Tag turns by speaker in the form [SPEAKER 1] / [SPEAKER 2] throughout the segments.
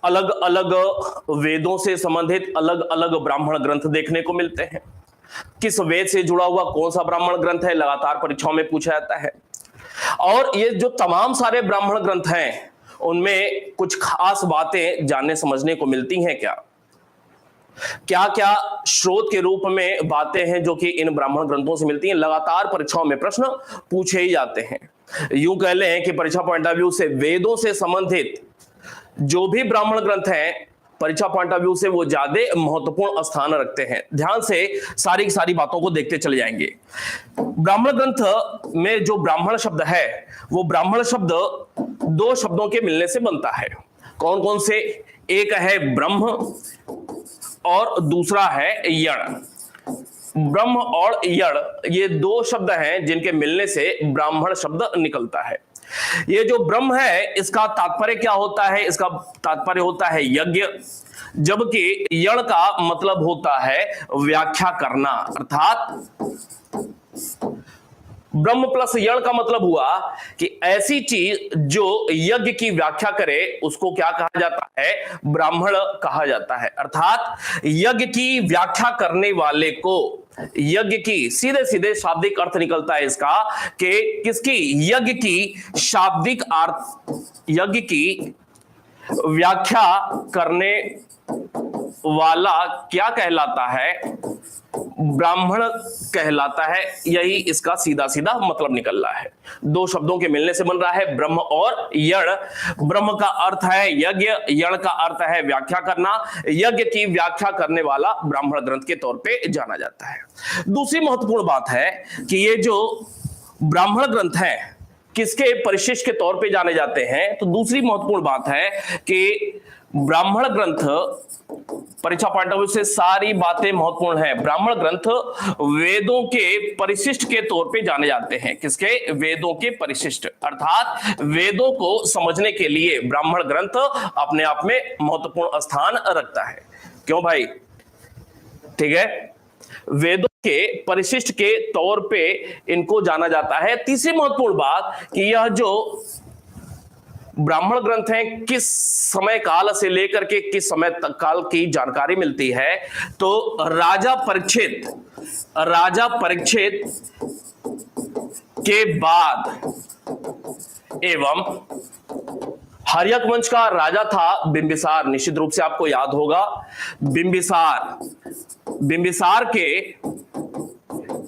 [SPEAKER 1] अलग अलग वेदों से संबंधित अलग अलग ब्राह्मण ग्रंथ देखने को मिलते हैं। किस वेद से जुड़ा हुआ कौन सा ब्राह्मण ग्रंथ है, लगातार परीक्षाओं में पूछा जाता है। और ये जो तमाम सारे ब्राह्मण ग्रंथ हैं, उनमें कुछ खास बातें जानने समझने को मिलती हैं। क्या क्या क्या स्रोत के रूप में बातें हैं जो कि इन ब्राह्मण ग्रंथों से मिलती हैं। लगातार परीक्षाओं में प्रश्न पूछे ही जाते हैं। यूं कह लें कि परीक्षा पॉइंट ऑफ व्यू से वेदों से संबंधित जो भी ब्राह्मण ग्रंथ हैं, परीक्षा पॉइंट ऑफ व्यू से वो ज्यादा महत्वपूर्ण स्थान रखते हैं। ध्यान से सारी की सारी बातों को देखते चले जाएंगे। ब्राह्मण ग्रंथ में जो ब्राह्मण शब्द है, वो ब्राह्मण शब्द दो शब्दों के मिलने से बनता है। कौन कौन से? एक है ब्रह्म और दूसरा है यण। ब्रह्म और यण ये दो शब्द हैं जिनके मिलने से ब्राह्मण शब्द निकलता है। ये जो ब्रह्म है, इसका तात्पर्य क्या होता है? इसका तात्पर्य होता है यज्ञ, जबकि यण का मतलब होता है व्याख्या करना। अर्थात ब्रह्म प्लस यण का मतलब हुआ कि ऐसी चीज जो यज्ञ की व्याख्या करे, उसको क्या कहा जाता है? ब्राह्मण कहा जाता है। अर्थात यज्ञ की व्याख्या करने वाले को, यज्ञ की सीधे सीधे शाब्दिक अर्थ निकलता है इसका कि किसकी? यज्ञ की शाब्दिक अर्थ, यज्ञ की व्याख्या करने वाला क्या कहलाता है? ब्राह्मण कहलाता है। यही इसका सीधा सीधा मतलब निकल रहा है। दो शब्दों के मिलने से बन रहा है ब्रह्म और यण। ब्रह्म का अर्थ है यज्ञ, यण का अर्थ है व्याख्या करना। यज्ञ की व्याख्या करने वाला ब्राह्मण ग्रंथ के तौर पे जाना जाता है। दूसरी महत्वपूर्ण बात है कि ये जो ब्राह्मण ग्रंथ है किसके परिशिष्ट के तौर पे जाने जाते हैं? तो दूसरी महत्वपूर्ण बात है कि ब्राह्मण ग्रंथ, परीक्षा पॉइंट ऑफ व्यू से सारी बातें महत्वपूर्ण है, ब्राह्मण ग्रंथ वेदों के परिशिष्ट के तौर पे जाने जाते हैं। किसके? वेदों के परिशिष्ट। अर्थात वेदों को समझने के लिए ब्राह्मण ग्रंथ अपने आप में महत्वपूर्ण स्थान रखता है। क्यों भाई? ठीक है, वेदों के परिशिष्ट के तौर पे इनको जाना जाता है। तीसरी महत्वपूर्ण बात कि यह जो ब्राह्मण ग्रंथ हैं, किस समय काल से लेकर के किस समय तक काल की जानकारी मिलती है? तो राजा परीक्षित के बाद एवं हर्यक वंश का राजा था बिंबिसार। निश्चित रूप से आपको याद होगा बिंबिसार के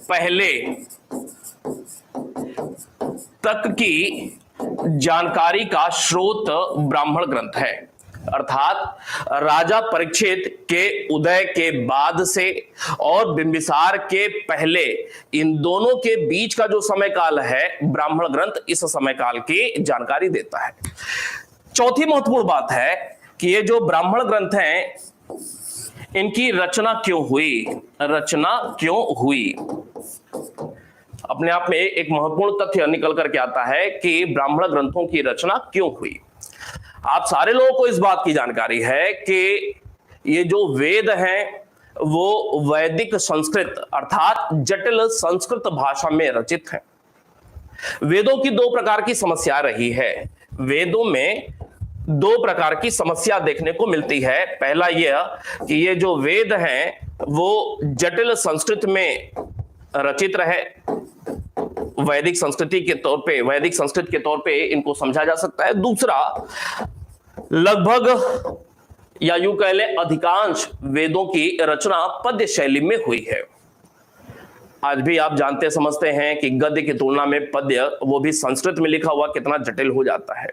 [SPEAKER 1] पहले तक की जानकारी का स्रोत ब्राह्मण ग्रंथ है। अर्थात राजा परीक्षित के उदय के बाद से और बिंबिसार के पहले, इन दोनों के बीच का जो समय काल है, ब्राह्मण ग्रंथ इस समय काल की जानकारी देता है। चौथी महत्वपूर्ण बात है कि ये जो ब्राह्मण ग्रंथ हैं, इनकी रचना क्यों हुई? अपने आप में एक महत्वपूर्ण तथ्य निकल करके आता है कि ब्राह्मण ग्रंथों की रचना क्यों हुई। आप सारे लोगों को इस बात की जानकारी है कि ये जो वेद हैं वो वैदिक संस्कृत अर्थात जटिल संस्कृत भाषा में रचित हैं। वेदों की दो प्रकार की समस्या रही है। वेदों में दो प्रकार की समस्या देखने को मिलती है। पहला यह कि ये जो वेद हैं वो जटिल संस्कृत में रचित रहे, वैदिक संस्कृत के तौर पे इनको समझा जा सकता है। दूसरा, लगभग या यूं कह लें अधिकांश वेदों की रचना पद्य शैली में हुई है। आज भी आप जानते समझते हैं कि गद्य की तुलना में पद्य, वो भी संस्कृत में लिखा हुआ, कितना जटिल हो जाता है।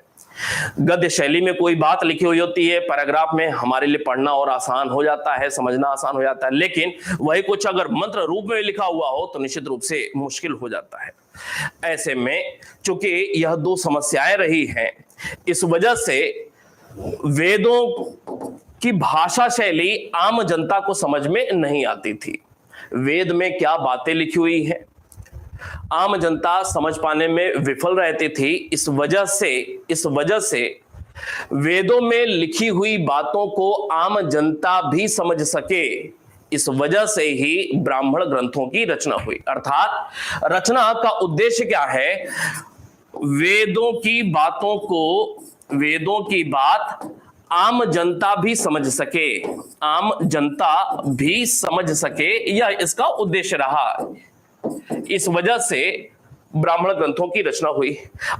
[SPEAKER 1] गद्य शैली में कोई बात लिखी हुई होती है, पैराग्राफ में हमारे लिए पढ़ना और आसान हो जाता है, समझना आसान हो जाता है, लेकिन वही कुछ अगर मंत्र रूप में लिखा हुआ हो तो निश्चित रूप से मुश्किल हो जाता है। ऐसे में चूंकि यह दो समस्याएं रही हैं, इस वजह से वेदों की भाषा शैली आम जनता को समझ में नहीं आती थी। वेद में क्या बातें लिखी हुई है, आम जनता समझ पाने में विफल रहती थी। इस वजह से वेदों में लिखी हुई बातों को आम जनता भी समझ सके, इस वजह से ही ब्राह्मण ग्रंथों की रचना हुई। अर्थात रचना का उद्देश्य क्या है? वेदों की बात आम जनता भी समझ सके, आम जनता भी समझ सके, यह इसका उद्देश्य रहा। इस वजह से ब्राह्मण ग्रंथों की रचना हुई।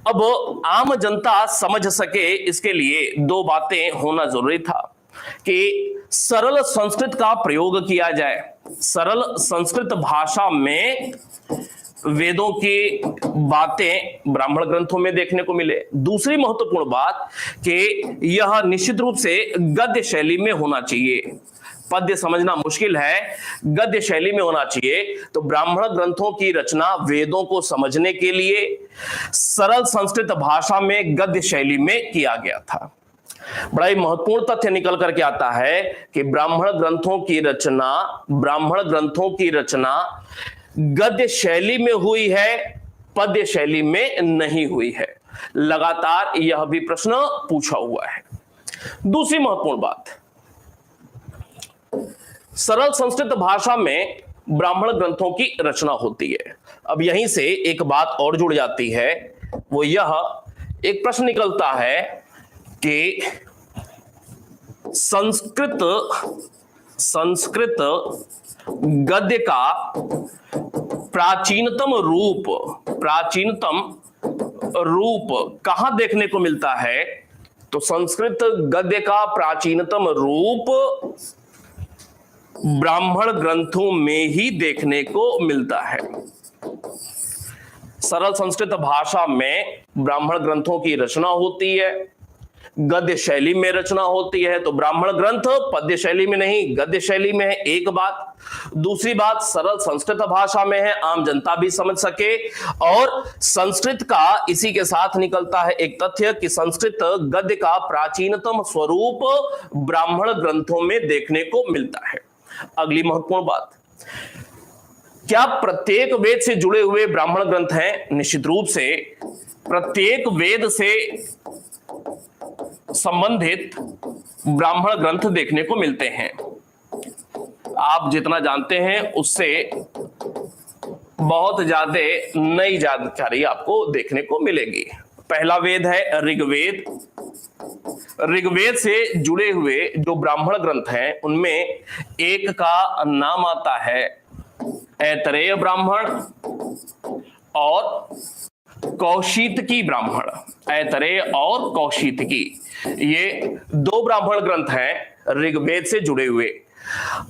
[SPEAKER 1] अब आम जनता समझ सके, इसके लिए दो बातें होना जरूरी था कि सरल संस्कृत का प्रयोग किया जाए, सरल संस्कृत भाषा में वेदों की बातें ब्राह्मण ग्रंथों में देखने को मिले। दूसरी महत्वपूर्ण बात कि यह निश्चित रूप से गद्य शैली में होना चाहिए। पद्य समझना मुश्किल है, गद्य शैली में होना चाहिए। तो ब्राह्मण ग्रंथों की रचना वेदों को समझने के लिए सरल संस्कृत भाषा में गद्य शैली में किया गया था। बड़ा ही महत्वपूर्ण तथ्य निकल करके आता है कि ब्राह्मण ग्रंथों की रचना गद्य शैली में हुई है, पद्य शैली में नहीं हुई है। लगातार यह भी प्रश्न पूछा हुआ है। दूसरी महत्वपूर्ण बात, सरल संस्कृत भाषा में ब्राह्मण ग्रंथों की रचना होती है। अब यहीं से एक बात और जुड़ जाती है, वो यह एक प्रश्न निकलता है कि संस्कृत गद्य का प्राचीनतम रूप कहां देखने को मिलता है? तो संस्कृत गद्य का प्राचीनतम रूप ब्राह्मण ग्रंथों में ही देखने को मिलता है। सरल संस्कृत भाषा में ब्राह्मण ग्रंथों की रचना होती है, गद्य शैली में रचना होती है। तो ब्राह्मण ग्रंथ पद्य शैली में नहीं, गद्य शैली में है, एक बात। दूसरी बात, सरल संस्कृत भाषा में है, आम जनता भी समझ सके। और संस्कृत का इसी के साथ निकलता है एक तथ्य कि संस्कृत गद्य का प्राचीनतम स्वरूप ब्राह्मण ग्रंथों में देखने को मिलता है। अगली महत्वपूर्ण बात, क्या प्रत्येक वेद से जुड़े हुए ब्राह्मण ग्रंथ हैं? निश्चित रूप से प्रत्येक वेद से संबंधित ब्राह्मण ग्रंथ देखने को मिलते हैं। आप जितना जानते हैं उससे बहुत ज्यादा नई जानकारी आपको देखने को मिलेगी। पहला वेद है ऋग्वेद। ऋग्वेद से जुड़े हुए जो ब्राह्मण ग्रंथ हैं उनमें एक का नाम आता है ऐतरेय ब्राह्मण और कौशितकी ब्राह्मण। ऐतरेय और कौशितकी, ये दो ब्राह्मण ग्रंथ हैं ऋग्वेद से जुड़े हुए।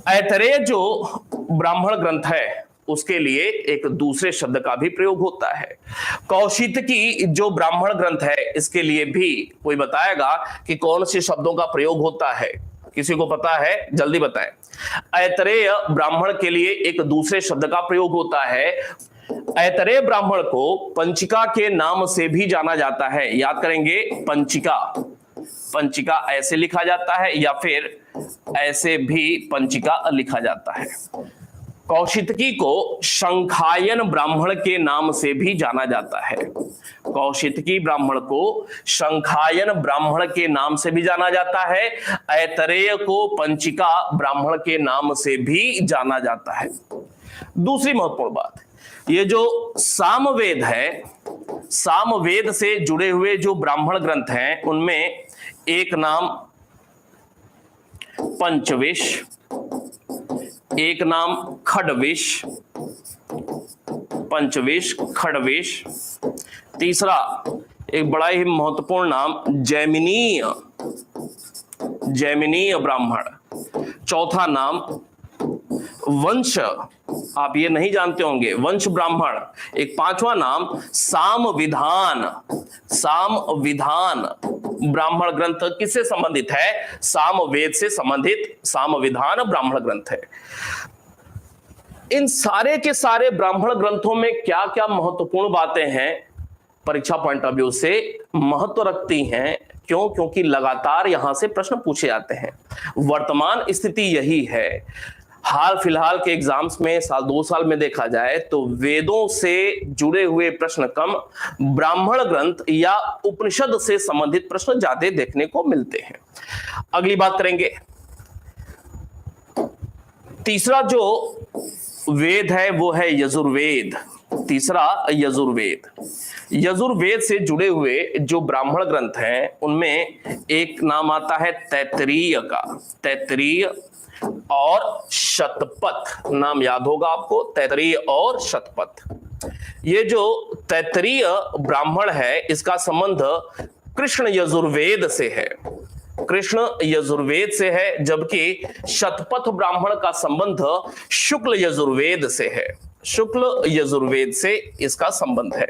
[SPEAKER 1] ऐतरेय जो ब्राह्मण ग्रंथ है उसके लिए एक दूसरे शब्द का भी प्रयोग होता है। कौशितकी जो ब्राह्मण ग्रंथ है इसके लिए भी कोई बताएगा कि कौन से शब्दों का प्रयोग होता है? किसी को पता है? जल्दी बताएं। ऐतरेय ब्राह्मण के लिए एक दूसरे शब्द का प्रयोग होता है। ऐतरेय ब्राह्मण को पंचिका के नाम से भी जाना जाता है। याद करेंगे, पंचिका ऐसे लिखा जाता है या फिर ऐसे भी पंचिका लिखा जाता है। कौशितकी को शंखायन ब्राह्मण के नाम से भी जाना जाता है। कौशितकी ब्राह्मण को शंखायन ब्राह्मण के नाम से भी जाना जाता है। ऐतरेय को पंचिका ब्राह्मण के नाम से भी जाना जाता है। दूसरी महत्वपूर्ण बात, ये जो सामवेद है, सामवेद से जुड़े हुए जो ब्राह्मण ग्रंथ हैं उनमें एक नाम पंचविश, एक नाम खडविश, पंचविश, खडविश। तीसरा एक बड़ा ही महत्वपूर्ण नाम जैमिनीय ब्राह्मण। चौथा नाम वंश, आप ये नहीं जानते होंगे, वंश ब्राह्मण। एक पांचवा नाम सामविधान ब्राह्मण ग्रंथ किससे संबंधित है? सामवेद से संबंधित सामविधान ब्राह्मण ग्रंथ है। इन सारे के सारे ब्राह्मण ग्रंथों में क्या क्या महत्वपूर्ण बातें हैं, परीक्षा पॉइंट ऑफ व्यू से महत्व रखती हैं? क्यों? क्योंकि लगातार यहां से प्रश्न पूछे जाते हैं। वर्तमान स्थिति यही है, हाल फिलहाल के एग्जाम्स में साल 2 साल में देखा जाए तो वेदों से जुड़े हुए प्रश्न कम, ब्राह्मण ग्रंथ या उपनिषद से संबंधित प्रश्न ज्यादा देखने को मिलते हैं। अगली बात करेंगे, तीसरा जो वेद है वो है यजुर्वेद। तीसरा यजुर्वेद। यजुर्वेद से जुड़े हुए जो ब्राह्मण ग्रंथ हैं उनमें एक नाम आता है तैत्तिरीय का, तैत्तिरीय और शतपथ, नाम याद होगा आपको, तैत्तिरीय और शतपथ। ये जो तैत्तिरीय ब्राह्मण है इसका संबंध कृष्ण यजुर्वेद से है, कृष्ण यजुर्वेद से है, जबकि शतपथ ब्राह्मण का संबंध शुक्ल यजुर्वेद से है, शुक्ल यजुर्वेद से इसका संबंध है।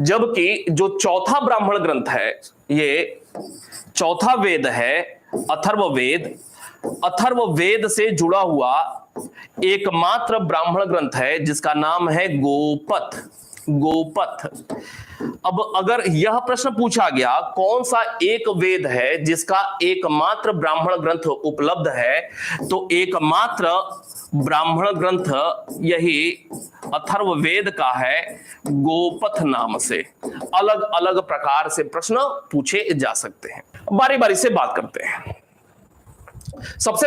[SPEAKER 1] जबकि जो चौथा ब्राह्मण ग्रंथ है, ये चौथा वेद है अथर्ववेद। अथर्ववेद से जुड़ा हुआ एकमात्र ब्राह्मण ग्रंथ है जिसका नाम है गोपथ, गोपथ। अब अगर यह प्रश्न पूछा गया कौन सा एक वेद है जिसका एकमात्र ब्राह्मण ग्रंथ उपलब्ध है, तो एकमात्र ब्राह्मण ग्रंथ यही अथर्ववेद का है, गोपथ नाम से। अलग अलग प्रकार से प्रश्न पूछे जा सकते हैं। बारी बारी से बात करते हैं। सबसे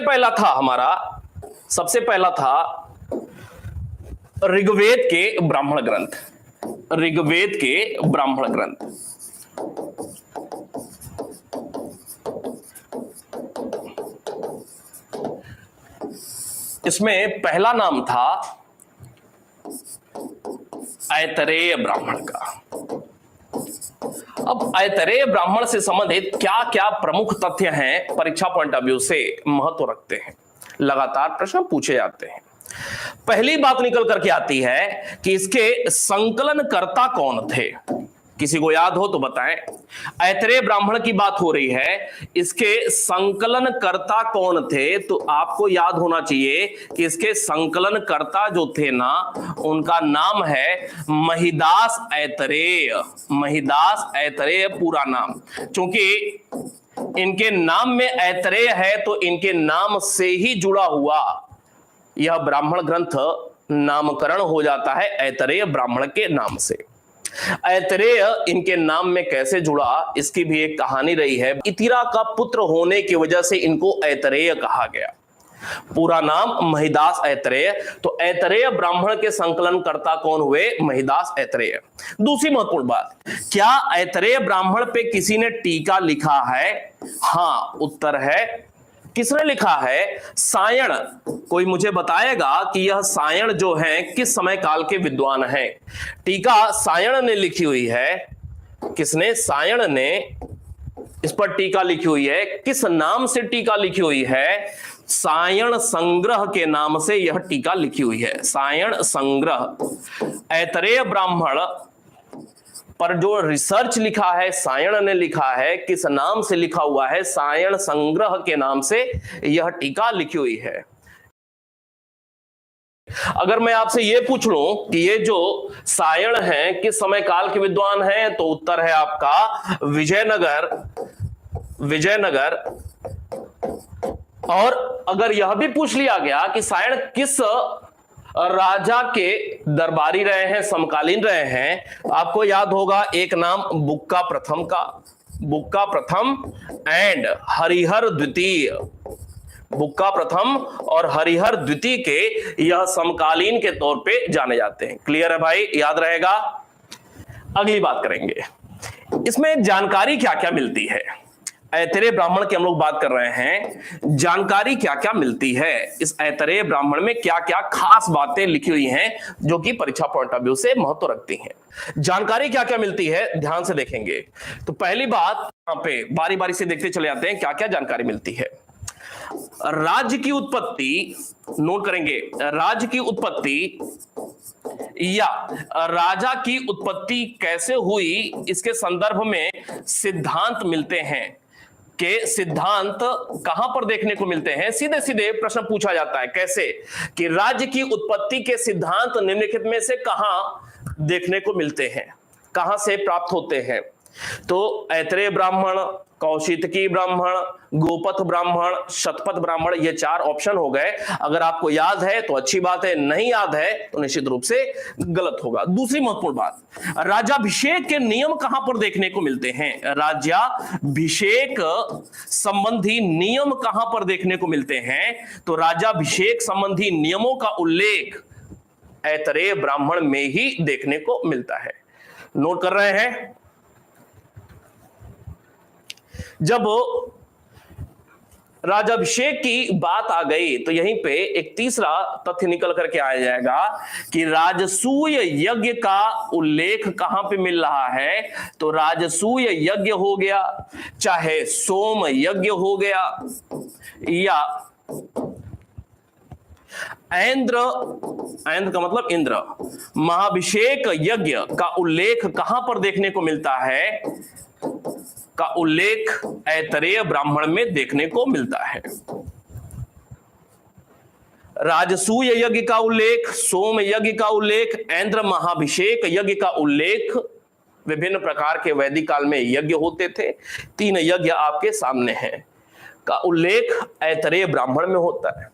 [SPEAKER 1] पहला था ऋग्वेद के ब्राह्मण ग्रंथ, ऋग्वेद के ब्राह्मण ग्रंथ। इसमें पहला नाम था ऐतरेय ब्राह्मण का। अब ऐतरेय ब्राह्मण से संबंधित क्या क्या प्रमुख तथ्य हैं, परीक्षा पॉइंट ऑफ व्यू से महत्व रखते हैं, लगातार प्रश्न पूछे जाते हैं। पहली बात निकल करके आती है कि इसके संकलनकर्ता कौन थे, किसी को याद हो तो बताएं। ऐतरेय ब्राह्मण की बात हो रही है, इसके संकलनकर्ता कौन थे, तो आपको याद होना चाहिए कि इसके संकलनकर्ता जो थे ना, उनका नाम है महिदास ऐतरेय, महिदास ऐतरेय पूरा नाम। क्योंकि इनके नाम में ऐतरेय है तो इनके नाम से ही जुड़ा हुआ यह ब्राह्मण ग्रंथ नामकरण हो जाता है ऐतरेय ब्राह्मण के नाम से। ऐतरेय इनके नाम में कैसे जुड़ा, इसकी भी एक कहानी रही है। इतिरा का पुत्र होने की वजह से इनको ऐतरेय कहा गया। पूरा नाम महिदास ऐतरेय। तो ऐतरेय ब्राह्मण के संकलनकर्ता कौन हुए? महिदास ऐतरेय। दूसरी महत्वपूर्ण बात, क्या ऐतरेय ब्राह्मण पे किसी ने टीका लिखा है? हाँ, उत्तर है। किसने लिखा है? सायण। कोई मुझे बताएगा कि यह सायण जो है किस समय काल के विद्वान हैं? टीका सायण ने लिखी हुई है। किसने? सायण ने इस पर टीका लिखी हुई है। किस नाम से टीका लिखी हुई है? सायण संग्रह के नाम से यह टीका लिखी हुई है, सायण संग्रह। ऐतरेय ब्राह्मण पर जो रिसर्च लिखा है सायण ने लिखा है, किस नाम से लिखा हुआ है? सायण संग्रह के नाम से यह टीका लिखी हुई है। अगर मैं आपसे यह पूछ लूं कि ये जो सायण हैं किस समय काल के विद्वान हैं, तो उत्तर है आपका विजयनगर, विजयनगर। और अगर यह भी पूछ लिया गया कि सायण किस राजा के दरबारी रहे हैं, समकालीन रहे हैं, आपको याद होगा एक नाम बुक्का प्रथम का, बुक्का प्रथम एंड हरिहर द्वितीय। बुक्का प्रथम और हरिहर द्वितीय के यह समकालीन के तौर पे जाने जाते हैं। क्लियर है भाई? याद रहेगा। अगली बात करेंगे, इसमें जानकारी क्या क्या मिलती है। ऐतरेय ब्राह्मण की हम लोग बात कर रहे हैं, जानकारी क्या क्या मिलती है, इस ऐतरेय ब्राह्मण में क्या क्या खास बातें लिखी हुई हैं जो कि परीक्षा पॉइंट ऑफ व्यू से महत्व रखती हैं। जानकारी क्या क्या मिलती है, ध्यान से देखेंगे। तो पहली बात, यहां पे बारी बारी से देखते चले जाते हैं क्या क्या जानकारी मिलती है। राज्य की उत्पत्ति नोट करेंगे, राज्य की उत्पत्ति या राजा की उत्पत्ति कैसे हुई, इसके संदर्भ में सिद्धांत मिलते हैं। के सिद्धांत कहां पर देखने को मिलते हैं? सीधे सीधे प्रश्न पूछा जाता है, कैसे कि राज्य की उत्पत्ति के सिद्धांत निम्नलिखित में से कहां देखने को मिलते हैं, कहां से प्राप्त होते हैं? तो ऐतरेय ब्राह्मण, कौशितकी ब्राह्मण, गोपथ ब्राह्मण, शतपथ ब्राह्मण, ये चार ऑप्शन हो गए। अगर आपको याद है तो अच्छी बात है, नहीं याद है तो निश्चित रूप से गलत होगा। दूसरी महत्वपूर्ण बात, राज्याभिषेक के नियम कहां पर देखने को मिलते हैं? राज्याभिषेक संबंधी नियम कहां पर देखने को मिलते हैं? तो राज्याभिषेक संबंधी नियमों का उल्लेख ऐतरेय ब्राह्मण में ही देखने को मिलता है। नोट कर रहे हैं? जब राजाभिषेक की बात आ गई तो यहीं पे एक तीसरा तथ्य निकल करके आ जाएगा कि राजसूय यज्ञ का उल्लेख कहां पे मिल रहा है। तो राजसूय यज्ञ हो गया, चाहे सोम यज्ञ हो गया, या ऐन्द्र का मतलब इंद्र, महाभिषेक यज्ञ का उल्लेख कहां पर देखने को मिलता है? का उल्लेख ऐतरेय ब्राह्मण में देखने को मिलता है। राजसूय यज्ञ का उल्लेख, सोम यज्ञ का उल्लेख, ऐन्द्र महाभिषेक यज्ञ का उल्लेख, विभिन्न प्रकार के वैदिक काल में यज्ञ होते थे, 3 यज्ञ आपके सामने हैं, का उल्लेख ऐतरेय ब्राह्मण में होता है।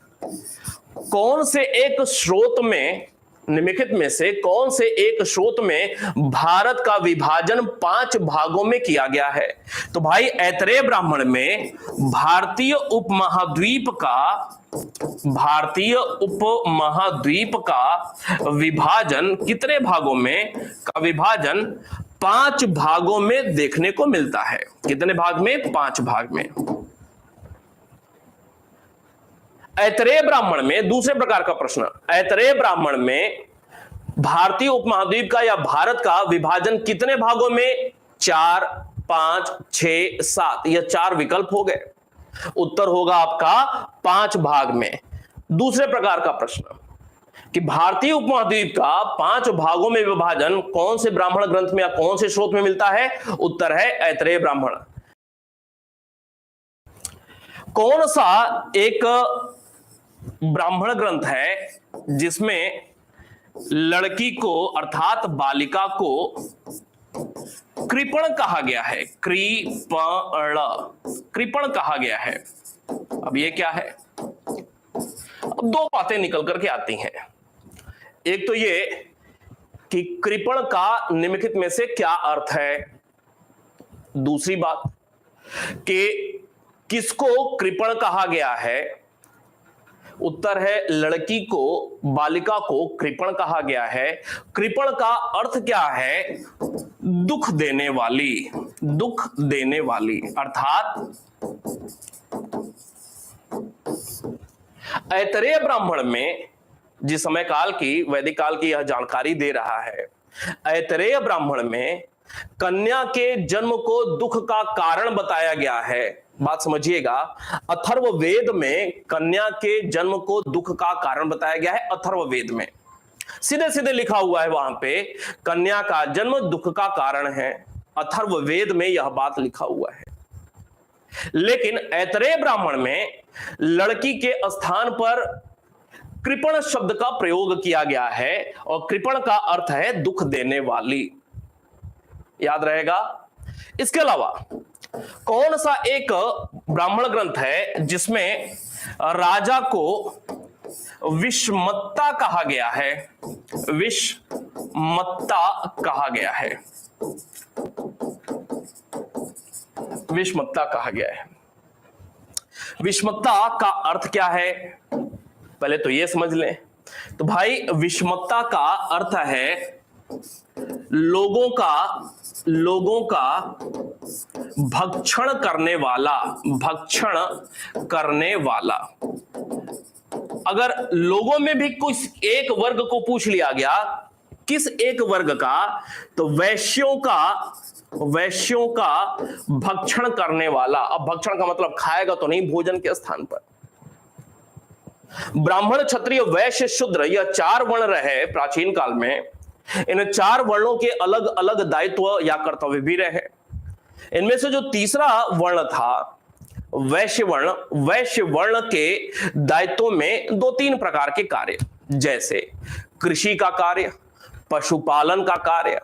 [SPEAKER 1] कौन से एक स्रोत में, निम्नलिखित में से कौन से एक स्रोत में भारत का विभाजन 5 भागों में किया गया है? तो भाई ऐतरेय ब्राह्मण में भारतीय उपमहाद्वीप का विभाजन कितने भागों में? का विभाजन 5 भागों में देखने को मिलता है। कितने भाग में? 5 भाग में। ऐतरेय ब्राह्मण में दूसरे प्रकार का प्रश्न, ऐतरेय ब्राह्मण में भारतीय उपमहाद्वीप का या भारत का विभाजन कितने भागों में? 4, 5, 6, 7, यह 4 विकल्प हो गए। उत्तर होगा आपका 5 भाग में। दूसरे प्रकार का प्रश्न कि भारतीय उपमहाद्वीप का 5 भागों में विभाजन कौन से ब्राह्मण ग्रंथ में या कौन से स्रोत में मिलता है? उत्तर है ऐतरेय ब्राह्मण। कौन सा एक ब्राह्मण ग्रंथ है जिसमें लड़की को अर्थात बालिका को कृपण कहा गया है? कृपण कहा गया है। अब ये क्या है? अब 2 बातें निकल करके आती हैं। एक तो ये कि कृपण का निम्नलिखित में से क्या अर्थ है। दूसरी बात कि किसको कृपण कहा गया है? उत्तर है लड़की को, बालिका को कृपण कहा गया है। कृपण का अर्थ क्या है? दुख देने वाली, दुख देने वाली। अर्थात ऐतरेय ब्राह्मण में जिस समय काल की, वैदिक काल की यह जानकारी दे रहा है, ऐतरेय ब्राह्मण में कन्या के जन्म को दुख का कारण बताया गया है। बात समझिएगा, अथर्ववेद में कन्या के जन्म को दुख का कारण बताया गया है। अथर्ववेद में सीधे सीधे लिखा हुआ है, वहां पे कन्या का जन्म दुख का कारण है। अथर्ववेद में यह बात लिखा हुआ है। लेकिन ऐतरेय ब्राह्मण में लड़की के स्थान पर कृपण शब्द का प्रयोग किया गया है और कृपण का अर्थ है दुख देने वाली। याद रहेगा। इसके अलावा कौन सा एक ब्राह्मण ग्रंथ है जिसमें राजा को विषमत्ता कहा गया है? विषमत्ता कहा गया है। विषमत्ता कहा गया है। विषमत्ता का अर्थ क्या है? पहले तो ये समझ लें। तो भाई विषमत्ता का अर्थ है लोगों का भक्षण करने वाला, भक्षण करने वाला। अगर लोगों में भी कुछ एक वर्ग को पूछ लिया गया, किस एक वर्ग का? तो वैश्यों का भक्षण करने वाला। अब भक्षण का मतलब खाएगा तो नहीं, भोजन के स्थान पर। ब्राह्मण, क्षत्रिय, वैश्य, शूद्र, यह 4 वर्ण रहे प्राचीन काल में। इन 4 वर्णों के अलग अलग दायित्व या कर्तव्य भी रहे। इनमें से जो तीसरा वर्ण था वैश्य वर्ण, वैश्य वर्ण के दायित्वों में 2-3 प्रकार के कार्य, जैसे कृषि का कार्य, पशुपालन का कार्य,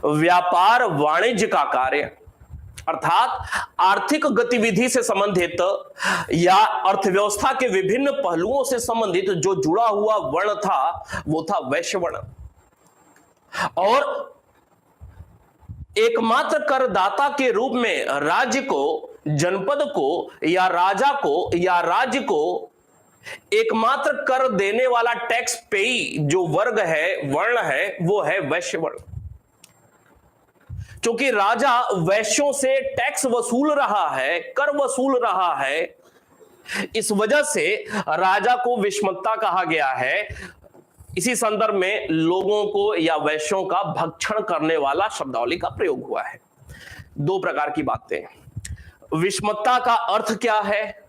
[SPEAKER 1] व्यापार वाणिज्य का कार्य, अर्थात आर्थिक गतिविधि से संबंधित या अर्थव्यवस्था के विभिन्न पहलुओं से संबंधित जो जुड़ा हुआ वर्ण था वो था वैश्य वर्ण। और एकमात्र करदाता के रूप में राज्य को, जनपद को या राजा को या राज्य को एकमात्र कर देने वाला टैक्स पेई जो वर्ग है, वर्ण है, वो है वैश्य वर्ण। क्योंकि राजा वैश्यों से टैक्स वसूल रहा है, कर वसूल रहा है, इस वजह से राजा को विषमत्ता कहा गया है। इसी संदर्भ में लोगों को या वैश्यों का भक्षण करने वाला शब्दावली का प्रयोग हुआ है। दो प्रकार की बातें, विषमत्ता का अर्थ क्या है,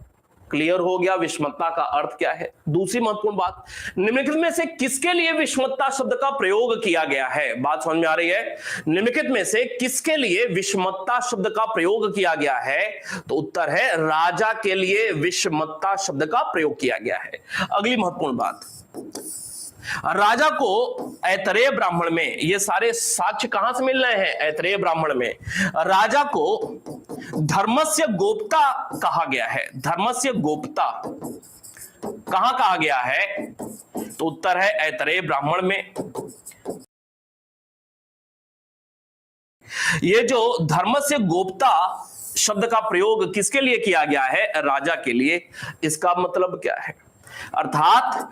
[SPEAKER 1] क्लियर हो गया विषमत्ता का अर्थ क्या है। दूसरी महत्वपूर्ण बात, निम्नलिखित में से किसके लिए विषमत्ता शब्द का प्रयोग किया गया है। बात समझ में आ रही है? निम्नलिखित में से किसके लिए विषमत्ता शब्द का प्रयोग किया गया है? तो उत्तर है राजा के लिए विषमत्ता शब्द का प्रयोग किया गया है। अगली महत्वपूर्ण बात, राजा को ऐतरेय ब्राह्मण में, ये सारे साक्ष्य कहां से मिल रहे हैं? ऐतरेय ब्राह्मण में राजा को धर्मस्य गोप्ता कहा गया है। धर्मस्य गोप्ता कहां कहा गया है? तो उत्तर है ऐतरेय ब्राह्मण में। ये जो धर्मस्य गोप्ता शब्द का प्रयोग किसके लिए किया गया है? राजा के लिए। इसका मतलब क्या है? अर्थात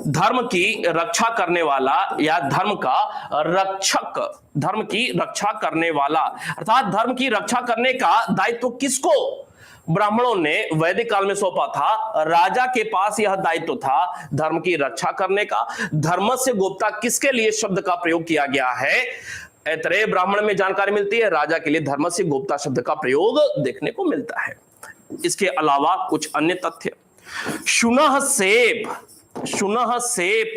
[SPEAKER 1] धर्म की रक्षा करने वाला या धर्म का रक्षक, धर्म की रक्षा करने वाला, अर्थात धर्म की रक्षा करने का दायित्व किसको ब्राह्मणों ने वैदिक काल में सौंपा था? राजा के पास यह दायित्व था धर्म की रक्षा करने का। धर्मस्य गोप्ता किसके लिए शब्द का प्रयोग किया गया है? ऐतरेय ब्राह्मण में जानकारी मिलती है, राजा के लिए धर्मस्य गोप्ता शब्द का प्रयोग देखने को मिलता है। इसके अलावा कुछ अन्य तथ्य, शुनह सेप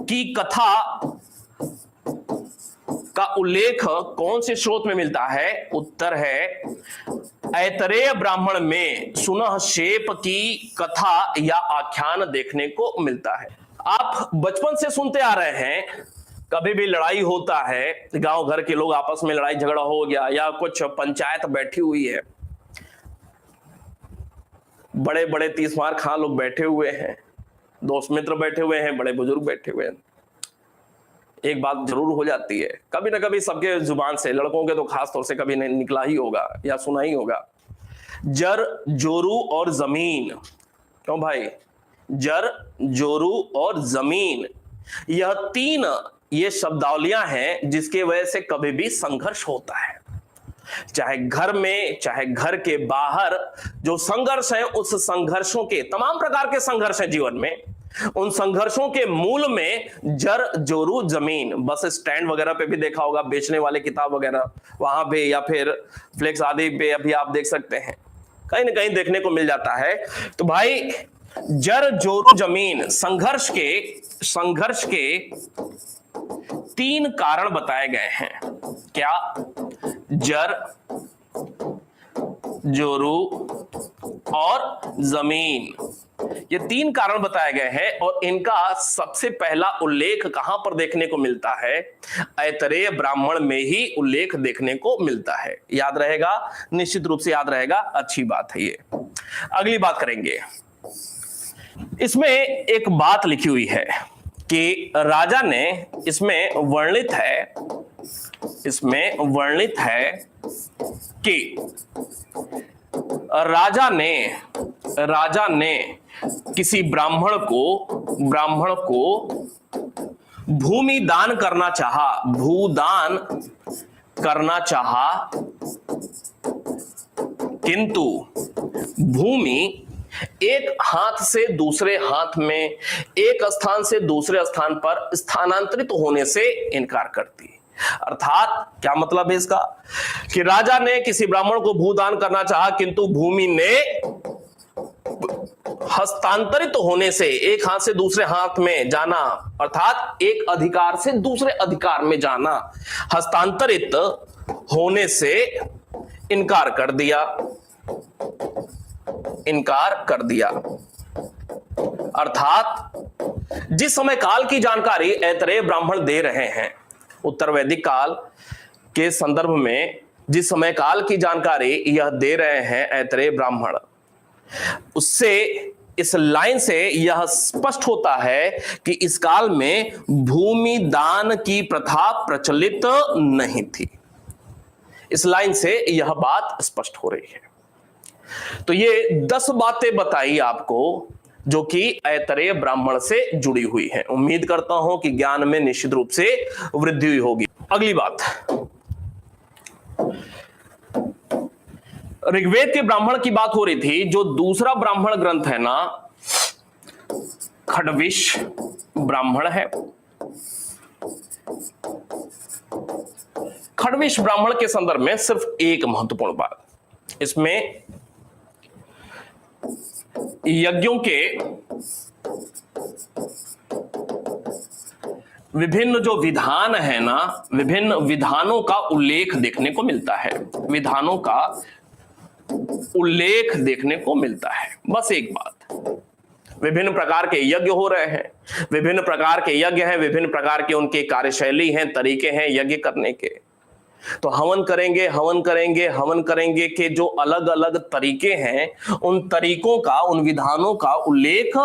[SPEAKER 1] की कथा का उल्लेख कौन से स्रोत में मिलता है? उत्तर है ऐतरेय ब्राह्मण में शुनह सेप की कथा या आख्यान देखने को मिलता है। आप बचपन से सुनते आ रहे हैं, कभी भी लड़ाई होता है, गांव घर के लोग आपस में लड़ाई झगड़ा हो गया या कुछ पंचायत बैठी हुई है, बड़े बड़े तीसमार खां लोग बैठे हुए हैं, दोस्त मित्र बैठे हुए हैं, बड़े बुजुर्ग बैठे हुए हैं, एक बात जरूर हो जाती है कभी ना कभी सबके जुबान से, लड़कों के तो खास तौर से कभी नहीं निकला ही होगा या सुना ही होगा, जर जोरू और जमीन। क्यों भाई? जर जोरू और जमीन, यह तीन ये शब्दावलियां हैं जिसके वजह से कभी भी संघर्ष होता है, चाहे घर में चाहे घर के बाहर। जो संघर्ष है, उस संघर्षों के, तमाम प्रकार के संघर्ष हैं जीवन में, उन संघर्षों के मूल में जर जोरू जमीन। बस स्टैंड वगैरह पे भी देखा होगा, बेचने वाले किताब वगैरह वहां पे या फिर फ्लेक्स आदि पे अभी आप देख सकते हैं, कहीं ना कहीं देखने को मिल जाता है। तो भाई जर जोरू जमीन, संघर्ष के तीन कारण बताए गए हैं। क्या? जर जोरू और जमीन, ये तीन कारण बताए गए हैं और इनका सबसे पहला उल्लेख कहां पर देखने को मिलता है? ऐतरेय ब्राह्मण में ही उल्लेख देखने को मिलता है। याद रहेगा, निश्चित रूप से याद रहेगा, अच्छी बात है ये। अगली बात करेंगे, इसमें एक बात लिखी हुई है कि राजा ने, इसमें वर्णित है कि राजा ने किसी ब्राह्मण को भूमि दान करना चाहा, भूदान करना चाहा, किंतु भूमि एक हाथ से दूसरे हाथ में, एक स्थान से दूसरे स्थान पर स्थानांतरित होने से इनकार करती। अर्थात क्या मतलब है इसका? कि राजा ने किसी ब्राह्मण को भूदान करना चाहा, किंतु भूमि ने हस्तांतरित होने से, एक हाथ से दूसरे हाथ में जाना, अर्थात एक अधिकार से दूसरे अधिकार में जाना, हस्तांतरित होने से इनकार कर दिया। अर्थात जिस समय काल की जानकारी ऐतरेय ब्राह्मण दे रहे हैं, उत्तर वैदिक काल के संदर्भ में जिस समय काल की जानकारी यह दे रहे हैं ऐतरेय ब्राह्मण, उससे, इस लाइन से यह स्पष्ट होता है कि इस काल में भूमि दान की प्रथा प्रचलित नहीं थी। इस लाइन से यह बात स्पष्ट हो रही है। तो ये 10 बातें बताई आपको जो कि ऐतरेय ब्राह्मण से जुड़ी हुई है। उम्मीद करता हूं कि ज्ञान में निश्चित रूप से वृद्धि हुई होगी। अगली बात, ऋग्वेद के ब्राह्मण की बात हो रही थी। जो दूसरा ब्राह्मण ग्रंथ है ना, खडविश ब्राह्मण है। खडविश ब्राह्मण के संदर्भ में सिर्फ एक महत्वपूर्ण बात, इसमें यज्ञों के विभिन्न जो विधान है ना, विभिन्न विधानों का उल्लेख देखने को मिलता है। विधानों का उल्लेख देखने को मिलता है, बस एक बात। विभिन्न प्रकार के यज्ञ हो रहे हैं, विभिन्न प्रकार के यज्ञ हैं, विभिन्न प्रकार के उनके कार्यशैली हैं, तरीके हैं यज्ञ करने के। तो हवन करेंगे, हवन करेंगे, हवन करेंगे के जो अलग अलग तरीके हैं, उन तरीकों का, उन विधानों का उल्लेख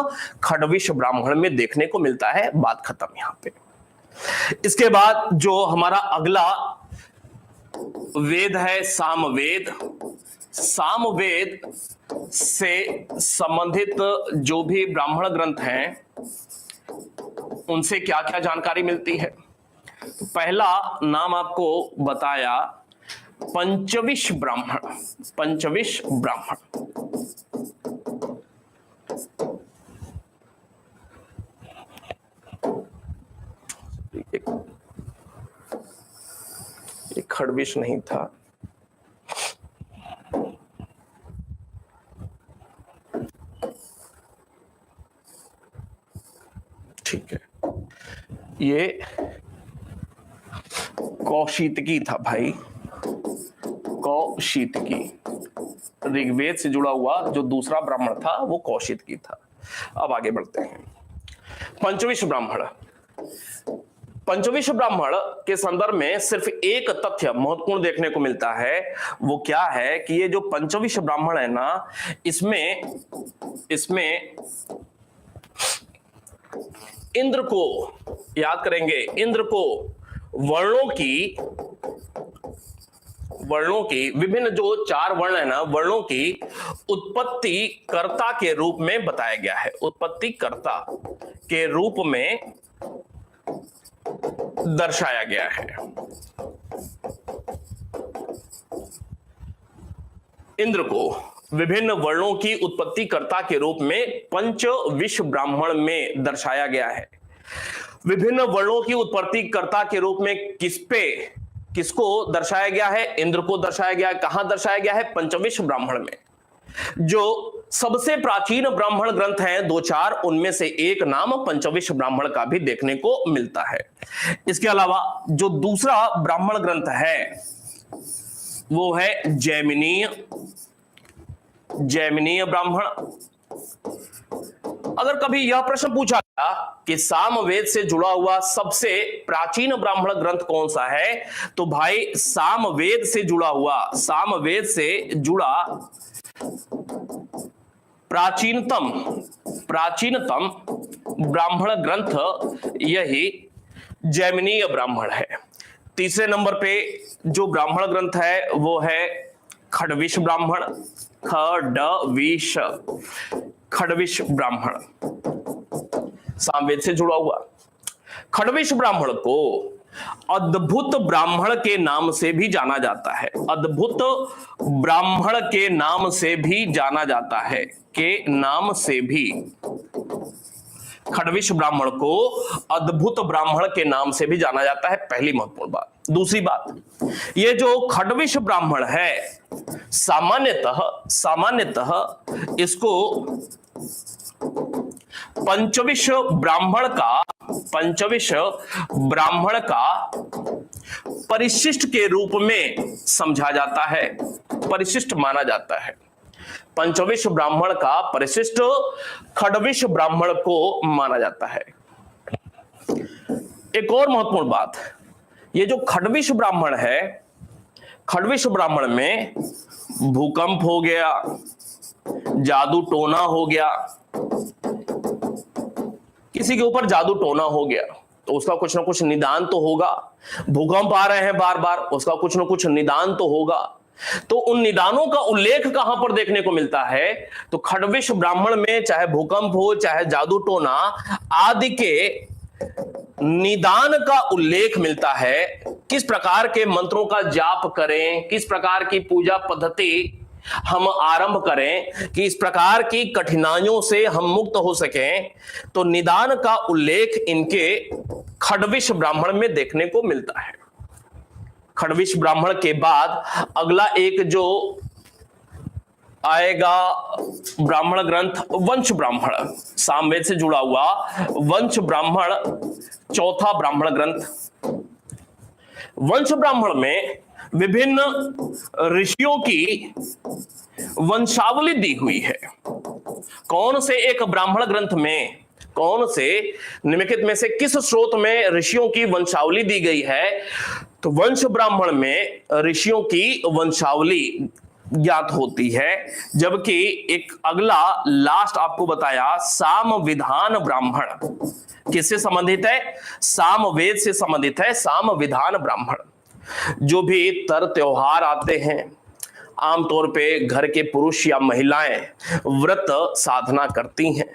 [SPEAKER 1] खडविश ब्राह्मण में देखने को मिलता है। बात खत्म यहां पे। इसके बाद जो हमारा अगला वेद है, सामवेद। सामवेद से संबंधित जो भी ब्राह्मण ग्रंथ हैं, उनसे क्या क्या जानकारी मिलती है। तो पहला नाम आपको बताया पंचविश ब्राह्मण। पंचविश ब्राह्मण, ये खडविश नहीं था, ठीक है, ये कौशितकी था भाई, कौशितकी। ऋग्वेद से जुड़ा हुआ जो दूसरा ब्राह्मण था वो कौशितकी था। अब आगे बढ़ते हैं। पंचविश ब्राह्मण। पंचविश ब्राह्मण के संदर्भ में सिर्फ एक तथ्य महत्वपूर्ण देखने को मिलता है। वो क्या है कि ये जो पंचविश ब्राह्मण है ना, इसमें इंद्र को याद करेंगे। इंद्र को वर्णों की विभिन्न जो 4 वर्ण है ना, वर्णों की उत्पत्ति कर्ता के रूप में बताया गया है। उत्पत्ति कर्ता के रूप में दर्शाया गया है। इंद्र को विभिन्न वर्णों की उत्पत्ति कर्ता के रूप में पंचविश ब्राह्मण में दर्शाया गया है। विभिन्न वर्णों की उत्पत्ति कर्ता के रूप में किसको दर्शाया गया है? इंद्र को दर्शाया गया है। कहां दर्शाया गया है? पंचविश ब्राह्मण में। जो सबसे प्राचीन ब्राह्मण ग्रंथ हैं 2-4, उनमें से एक नाम पंचविश ब्राह्मण का भी देखने को मिलता है। इसके अलावा जो दूसरा ब्राह्मण ग्रंथ है वो है जैमिनीय ब्राह्मण। अगर कभी यह प्रश्न पूछा गया कि सामवेद से जुड़ा हुआ सबसे प्राचीन ब्राह्मण ग्रंथ कौन सा है, तो भाई सामवेद से जुड़ा प्राचीनतम ब्राह्मण ग्रंथ यही जैमिनीय ब्राह्मण है। तीसरे नंबर पे जो ब्राह्मण ग्रंथ है वो है खडविश ब्राह्मण। खडविश ब्राह्मण सामवेद से जुड़ा हुआ। खडविश ब्राह्मण को अद्भुत ब्राह्मण के नाम से भी जाना जाता है। अद्भुत ब्राह्मण के नाम से भी जाना जाता है। के नाम से भी खडविश ब्राह्मण को अद्भुत ब्राह्मण के नाम से भी जाना जाता है। पहली महत्वपूर्ण बात। दूसरी बात, ये जो खडविश ब्राह्मण है सामान्यतः इसको पंचविश ब्राह्मण का परिशिष्ट के रूप में समझा जाता है, परिशिष्ट माना जाता है। पंचविश ब्राह्मण का परिशिष्ट खडविश ब्राह्मण को माना जाता है। एक और महत्वपूर्ण बात, ये जो खडविश ब्राह्मण है, खडविश ब्राह्मण में भूकंप हो गया, जादू टोना हो गया, किसी के ऊपर जादू टोना हो गया तो उसका कुछ ना कुछ निदान तो होगा। भूकंप आ रहे हैं बार बार, उसका कुछ ना कुछ निदान तो होगा। तो उन निदानों का उल्लेख कहां पर देखने को मिलता है? तो खड्विश ब्राह्मण में चाहे भूकंप हो, चाहे जादू टोना आदि के निदान का उल्लेख मिलता है। किस प्रकार के मंत्रों का जाप करें, किस प्रकार की पूजा पद्धति हम आरंभ करें कि इस प्रकार की कठिनाइयों से हम मुक्त हो सकें, तो निदान का उल्लेख इनके खड्विश ब्राह्मण में देखने को मिलता है। खड्विश ब्राह्मण के बाद अगला एक जो आएगा ब्राह्मण ग्रंथ वंश ब्राह्मण, सामवेद से जुड़ा हुआ वंश ब्राह्मण, चौथा ब्राह्मण ग्रंथ। वंश ब्राह्मण में विभिन्न ऋषियों की वंशावली दी हुई है। कौन से एक ब्राह्मण ग्रंथ में, कौन से निम्नलिखित में से किस स्रोत में ऋषियों की वंशावली दी गई है? तो वंश ब्राह्मण में ऋषियों की वंशावली ज्ञात होती है। जबकि एक अगला लास्ट आपको बताया साम विधान ब्राह्मण, किससे संबंधित है? सामवेद से संबंधित है। साम विधान ब्राह्मण जो भी तर त्योहार आते हैं, आमतौर पे घर के पुरुष या महिलाएं व्रत साधना करती हैं,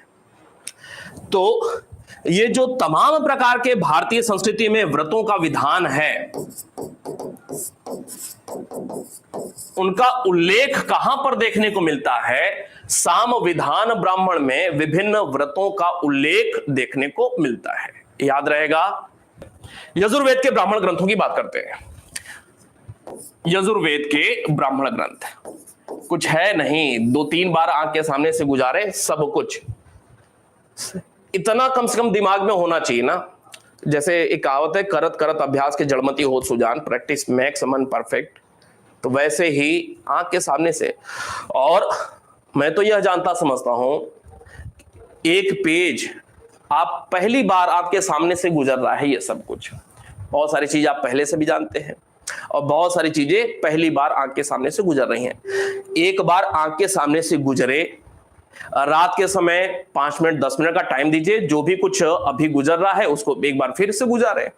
[SPEAKER 1] तो ये जो तमाम प्रकार के भारतीय संस्कृति में व्रतों का विधान है, उनका उल्लेख कहां पर देखने को मिलता है? साम विधान ब्राह्मण में विभिन्न व्रतों का उल्लेख देखने को मिलता है। याद रहेगा। यजुर्वेद के ब्राह्मण ग्रंथों की बात करते हैं। यजुर्वेद के ब्राह्मण ग्रंथ कुछ है नहीं, 2-3 बार आंख के सामने से गुजारे सब कुछ। इतना कम से कम दिमाग में होना चाहिए ना। जैसे एक कहावत है, करत करत अभ्यास के जड़मती होत सुजान, प्रैक्टिस मेक्स मन परफेक्ट। तो वैसे ही आंख के सामने से। और मैं तो यह जानता समझता हूं, एक पेज आप पहली बार आपके सामने से गुजर रहा है, ये सब कुछ। बहुत सारी चीज आप पहले से भी जानते हैं और बहुत सारी चीजें पहली बार आंख के सामने से गुजर रही हैं। एक बार आंख के सामने से गुजरे, रात के समय 5 मिनट 10 मिनट का टाइम दीजिए, जो भी कुछ अभी गुजर रहा है उसको एक बार फिर से गुजारे।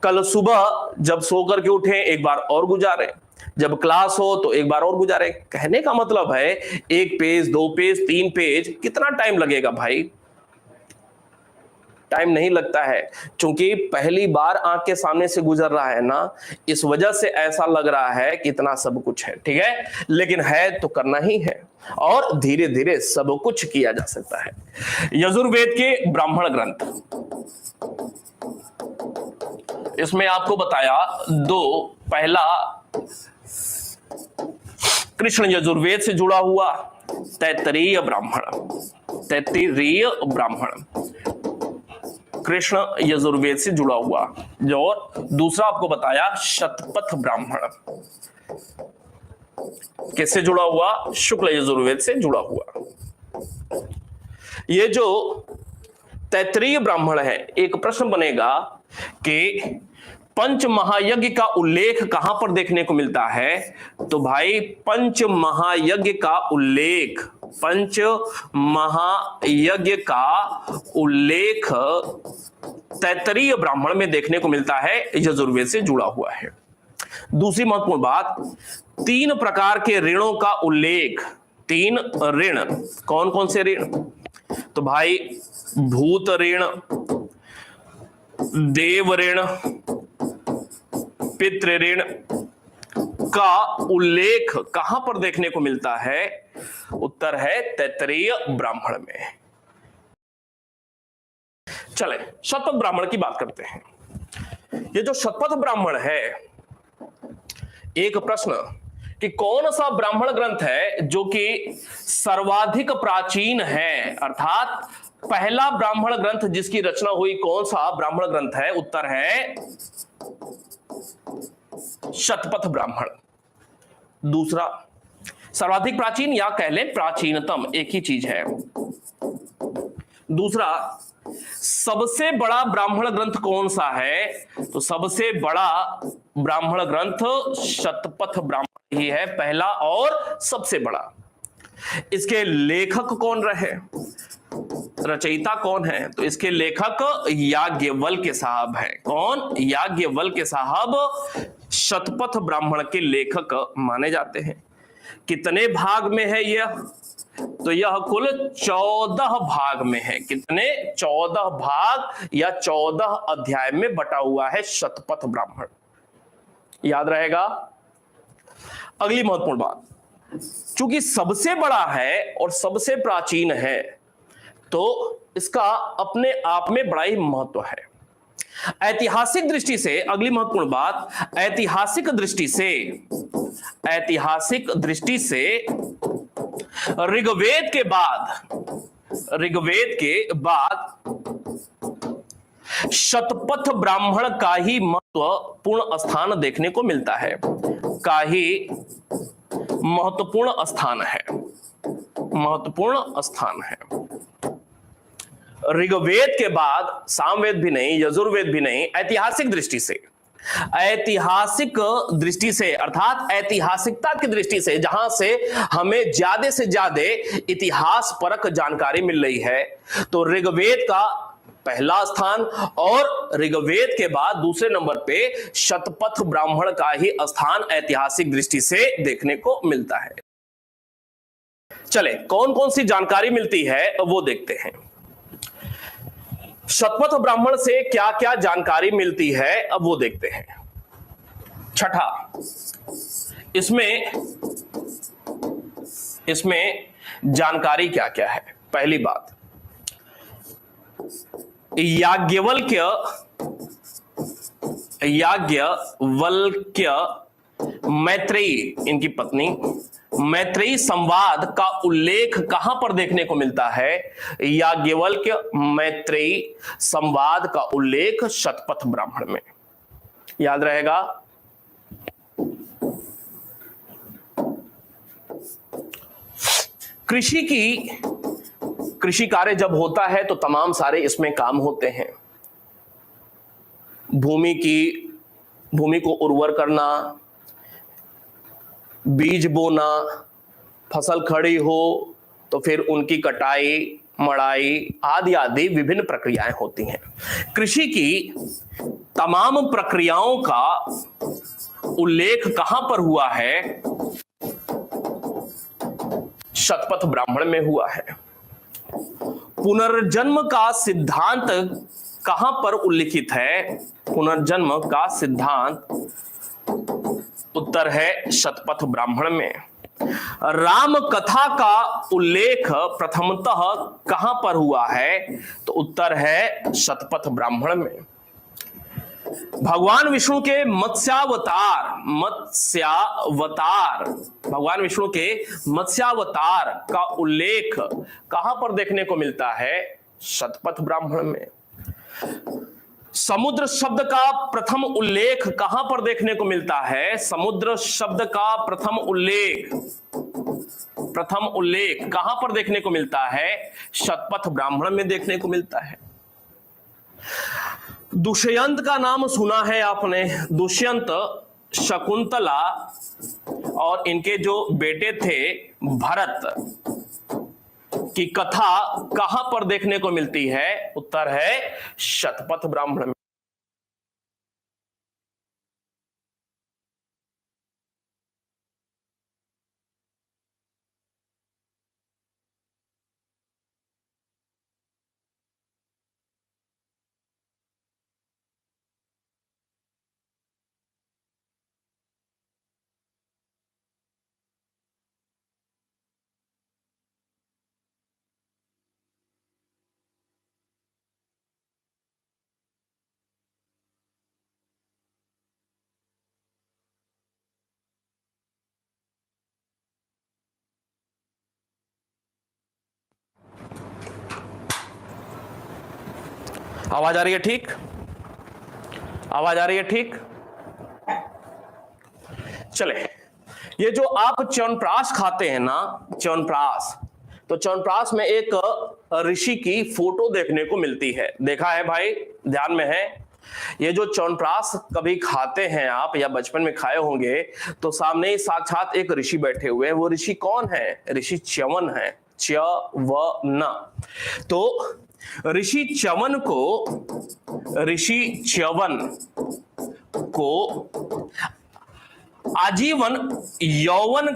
[SPEAKER 1] कल सुबह जब सो करके उठे एक बार और गुजारे, जब क्लास हो तो एक बार और गुजारे। कहने का मतलब है 1 पेज 2 पेज 3 पेज कितना टाइम लगेगा भाई? टाइम नहीं लगता है, क्योंकि पहली बार आंख के सामने से गुजर रहा है ना, इस वजह से ऐसा लग रहा है कि इतना सब कुछ है। ठीक है, लेकिन है तो करना ही है और धीरे धीरे सब कुछ किया जा सकता है। यजुर्वेद के ब्राह्मण ग्रंथ, इसमें आपको बताया 2। पहला कृष्ण यजुर्वेद से जुड़ा हुआ तैत्तरीय ब्राह्मण, तैत्तरीय ब्राह्मण कृष्ण यजुर्वेद से जुड़ा हुआ। जो दूसरा आपको बताया शतपथ ब्राह्मण, किससे जुड़ा हुआ? शुक्ल यजुर्वेद से जुड़ा हुआ। ये जो तैत्तरीय ब्राह्मण है, एक प्रश्न बनेगा कि पंच महायज्ञ का उल्लेख कहां पर देखने को मिलता है? तो भाई पंच महायज्ञ का उल्लेख, पंच महायज्ञ का उल्लेख तैत्तरीय ब्राह्मण में देखने को मिलता है, यजुर्वेद से जुड़ा हुआ है। दूसरी महत्वपूर्ण बात, 3 प्रकार के ऋणों का उल्लेख। 3 ऋण, कौन कौन से ऋण? तो भाई भूत ऋण, देव ऋण, पितृ ऋण का उल्लेख कहां पर देखने को मिलता है? उत्तर है तैत्तरीय ब्राह्मण में। चले शतपथ ब्राह्मण की बात करते हैं। ये जो शतपथ ब्राह्मण है, एक प्रश्न कि कौन सा ब्राह्मण ग्रंथ है जो कि सर्वाधिक प्राचीन है, अर्थात पहला ब्राह्मण ग्रंथ जिसकी रचना हुई कौन सा ब्राह्मण ग्रंथ है? उत्तर है शतपथ ब्राह्मण। दूसरा सर्वाधिक प्राचीन या कह लें प्राचीनतम, एक ही चीज है। दूसरा सबसे बड़ा ब्राह्मण ग्रंथ कौन सा है? तो सबसे बड़ा ब्राह्मण ग्रंथ शतपथ ब्राह्मण ही है, पहला और सबसे बड़ा। इसके लेखक कौन रहे, रचयिता कौन है? तो इसके लेखक याज्ञवल्क्य साहब हैं। कौन? याज्ञवल्क्य साहब शतपथ ब्राह्मण के लेखक माने जाते हैं। कितने भाग में है यह? तो यह कुल 14 भाग में है। कितने? 14 भाग या 14 अध्याय में बटा हुआ है शतपथ ब्राह्मण। याद रहेगा। अगली महत्वपूर्ण बात, चूंकि सबसे बड़ा है और सबसे प्राचीन है तो इसका अपने आप में बड़ा ही महत्व है। ऐतिहासिक दृष्टि से, अगली महत्वपूर्ण बात, ऐतिहासिक दृष्टि से ऋग्वेद के बाद शतपथ ब्राह्मण का ही महत्वपूर्ण स्थान देखने को मिलता है। का ही महत्वपूर्ण स्थान है। ऋग्वेद के बाद सामवेद भी नहीं, यजुर्वेद भी नहीं, ऐतिहासिक दृष्टि से अर्थात ऐतिहासिकता की दृष्टि से, जहां से हमें ज्यादा से ज्यादा इतिहास परक जानकारी मिल रही है, तो ऋग्वेद का पहला स्थान और ऋग्वेद के बाद दूसरे नंबर पे शतपथ ब्राह्मण का ही स्थान ऐतिहासिक दृष्टि से देखने को मिलता है। चले, कौन कौन सी जानकारी मिलती है वो देखते हैं। शतपथ ब्राह्मण से क्या क्या जानकारी मिलती है अब वो देखते हैं। छठा, इसमें जानकारी क्या क्या है। पहली बात, याज्ञवल्क्य मैत्रेयी, इनकी पत्नी मैत्रेयी संवाद का उल्लेख कहां पर देखने को मिलता है? याज्ञवल्क्य मैत्रेयी संवाद का उल्लेख शतपथ ब्राह्मण में। याद रहेगा। कृषि कार्य जब होता है तो तमाम सारे इसमें काम होते हैं। भूमि को उर्वर करना, बीज बोना, फसल खड़ी हो तो फिर उनकी कटाई, मड़ाई आदि आदि विभिन्न प्रक्रियाएं होती हैं। कृषि की तमाम प्रक्रियाओं का उल्लेख कहां पर हुआ है? शतपथ ब्राह्मण में हुआ है। पुनर्जन्म का सिद्धांत कहां पर उल्लिखित है? पुनर्जन्म का सिद्धांत, उत्तर है शतपथ ब्राह्मण में। राम कथा का उल्लेख प्रथमतः कहां पर हुआ है? तो उत्तर है शतपथ ब्राह्मण में। भगवान विष्णु के मत्स्यावतार का उल्लेख कहां पर देखने को मिलता है? शतपथ ब्राह्मण में। समुद्र शब्द का प्रथम उल्लेख कहां पर देखने को मिलता है? समुद्र शब्द का प्रथम उल्लेख कहां पर देखने को मिलता है? शतपथ ब्राह्मण में देखने को मिलता है। दुष्यंत का नाम सुना है आपने। दुष्यंत, शकुंतला और इनके जो बेटे थे भरत की कथा कहां पर देखने को मिलती है? उत्तर है शतपथ ब्राह्मण में। आवाज आ रही है? ठीक, आवाज आ रही है? ठीक। चले, ये जो आप च्यवनप्राश खाते हैं ना, च्यवनप्राश, तो च्यवनप्राश में एक ऋषि की फोटो देखने को मिलती है। देखा है भाई? ध्यान में है? ये जो च्यवनप्राश कभी खाते हैं आप या बचपन में खाए होंगे तो सामने ही साक्षात एक ऋषि बैठे हुए हैं। वो ऋषि कौन है? ऋषि च्यवन है। च्यवन। तो ऋषि च्यवन को आजीवन यौवन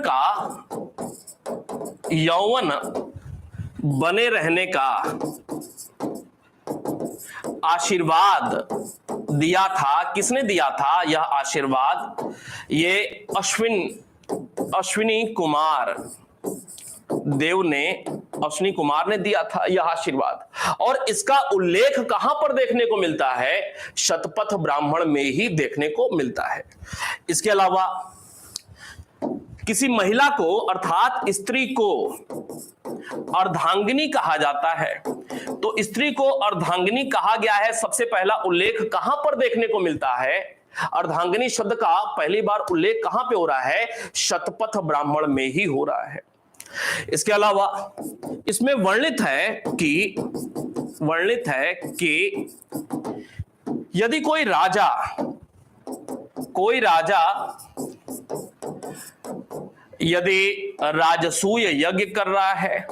[SPEAKER 1] बने रहने का आशीर्वाद दिया था। किसने दिया था यह आशीर्वाद? ये अश्विनी कुमार देव ने, अश्विनी कुमार ने दिया था यह आशीर्वाद। और इसका उल्लेख कहां पर देखने को मिलता है? शतपथ ब्राह्मण में ही देखने को मिलता है। इसके अलावा किसी महिला को अर्थात स्त्री को अर्धांगिनी कहा जाता है। तो स्त्री को अर्धांगिनी कहा गया है, सबसे पहला उल्लेख कहां पर देखने को मिलता है? अर्धांगिनी शब्द का पहली बार उल्लेख कहां पे हो रहा है? शतपथ ब्राह्मण में ही हो रहा है। इसके अलावा इसमें वर्णित है कि यदि कोई राजा यदि राजसूय यज्ञ कर रहा है,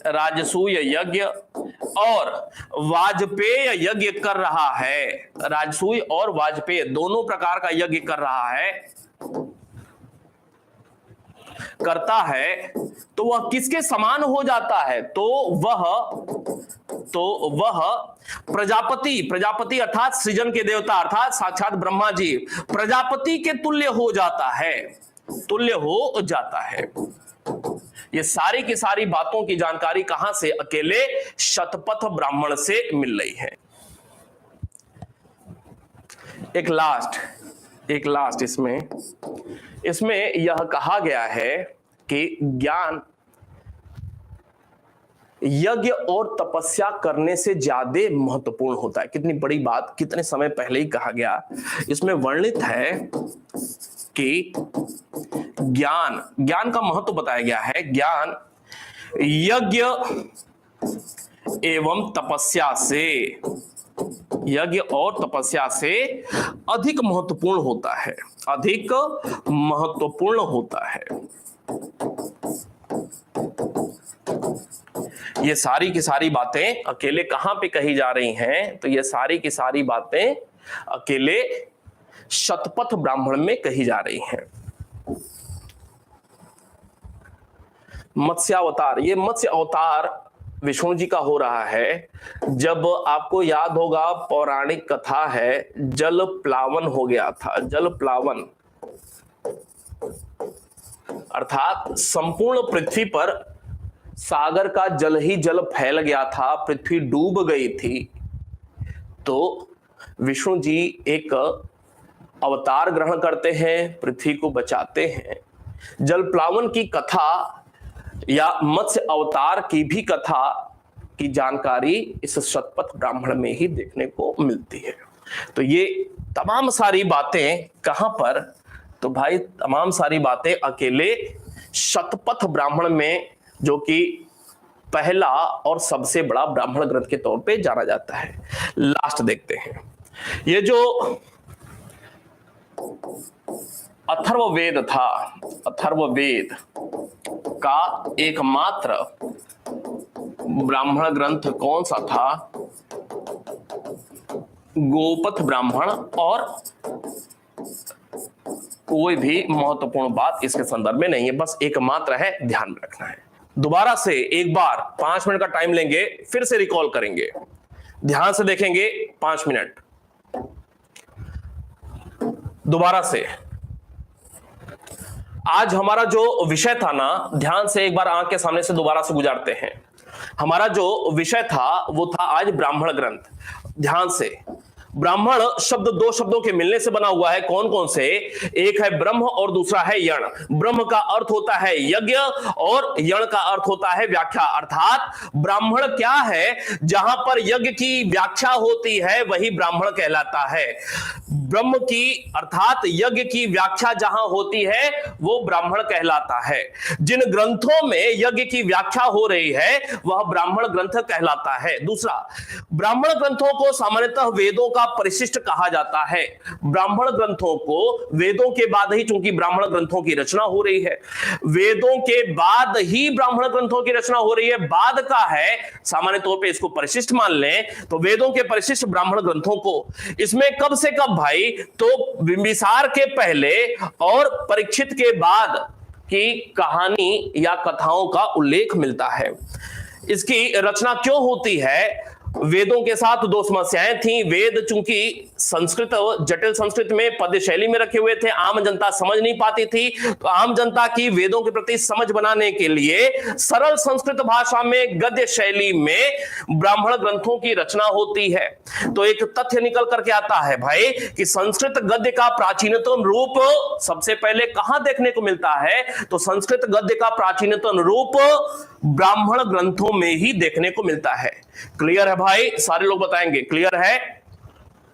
[SPEAKER 1] राजसूय यज्ञ और वाजपेय यज्ञ कर रहा है, राजसूय और वाजपेय दोनों प्रकार का यज्ञ करता है, तो वह किसके समान हो जाता है? तो वह प्रजापति अर्थात सृजन के देवता अर्थात साक्षात ब्रह्मा जी प्रजापति के तुल्य हो जाता है। ये सारी की सारी बातों की जानकारी कहां से? अकेले शतपथ ब्राह्मण से मिल रही है। एक लास्ट इसमें यह कहा गया है कि ज्ञान यज्ञ और तपस्या करने से ज्यादा महत्वपूर्ण होता है। कितनी बड़ी बात, कितने समय पहले ही कहा गया। इसमें वर्णित है कि ज्ञान का महत्व बताया गया है। ज्ञान यज्ञ एवं तपस्या से, यज्ञ और तपस्या से अधिक महत्वपूर्ण होता है। ये सारी की सारी बातें अकेले कहां पे कही जा रही हैं? तो ये सारी की सारी बातें अकेले शतपथ ब्राह्मण में कही जा रही हैं। मत्स्यावतार, ये मत्स्य अवतार विष्णु जी का हो रहा है। जब आपको याद होगा पौराणिक कथा है, जल प्लावन हो गया था। जल प्लावन अर्थात संपूर्ण पृथ्वी पर सागर का जल ही जल फैल गया था, पृथ्वी डूब गई थी। तो विष्णु जी एक अवतार ग्रहण करते हैं, पृथ्वी को बचाते हैं। जल प्लावन की कथा या मत्स्य अवतार की भी कथा की जानकारी इस शतपथ ब्राह्मण में ही देखने को मिलती है। तो ये तमाम सारी बातें कहां पर? तो भाई तमाम सारी बातें अकेले शतपथ ब्राह्मण में, जो कि पहला और सबसे बड़ा ब्राह्मण ग्रंथ के तौर पे जाना जाता है। लास्ट देखते हैं, ये जो अथर्ववेद था, अथर्ववेद का एकमात्र ब्राह्मण ग्रंथ कौन सा था? गोपथ ब्राह्मण। और कोई भी महत्वपूर्ण बात इसके संदर्भ में नहीं है, बस एकमात्र है, ध्यान में रखना है। दोबारा से एक बार 5 मिनट का टाइम लेंगे, फिर से रिकॉल करेंगे, ध्यान से देखेंगे 5 मिनट। दोबारा से आज हमारा जो विषय था ना, ध्यान से एक बार आंख के सामने से दोबारा से गुजारते हैं। हमारा जो विषय था वो था आज ब्राह्मण ग्रंथ। ध्यान से, ब्राह्मण शब्द 2 शब्दों के मिलने से बना हुआ है। कौन कौन से? एक है ब्रह्म और दूसरा है यण। ब्रह्म का अर्थ होता है यज्ञ और यण का अर्थ होता है व्याख्या। अर्थात ब्राह्मण क्या है? जहां पर यज्ञ की व्याख्या होती है वही ब्राह्मण कहलाता है। ब्रह्म की अर्थात यज्ञ की व्याख्या जहां होती है वो ब्राह्मण कहलाता है। जिन ग्रंथों में यज्ञ की व्याख्या हो रही है वह ब्राह्मण ग्रंथ कहलाता है। दूसरा, ब्राह्मण ग्रंथों को सामान्यतः वेदों का परिशिष्ट कहा जाता है। ब्राह्मण ग्रंथों को वेदों के बाद ही, चूंकि ब्राह्मण ग्रंथों की रचना हो रही है, वेदों के बाद ही ब्राह्मण ग्रंथों की रचना हो रही है, बाद का है, सामान्य तौर पे इसको परिशिष्ट मान लें, तो वेदों के परिशिष्ट ब्राह्मण ग्रंथों को। इसमें कब से कब भाई, तो बिंबिसार के पहले और परीक्षित के बाद की कहानी या कथाओं का उल्लेख मिलता है। इसकी रचना क्यों होती है? वेदों के साथ दो समस्याएं थी। वेद चूंकि संस्कृत, जटिल संस्कृत में पद्य शैली में रखे हुए थे, आम जनता समझ नहीं पाती थी, तो आम जनता की वेदों के प्रति समझ बनाने के लिए सरल संस्कृत भाषा में गद्य शैली में ब्राह्मण ग्रंथों की रचना होती है। तो एक तथ्य निकल करके आता है भाई कि संस्कृत गद्य का प्राचीनतम रूप सबसे पहले कहां देखने को मिलता है? तो संस्कृत गद्य का प्राचीनतम रूप ब्राह्मण ग्रंथों में ही देखने को मिलता है। क्लियर है भाई? सारे लोग बताएंगे क्लियर है?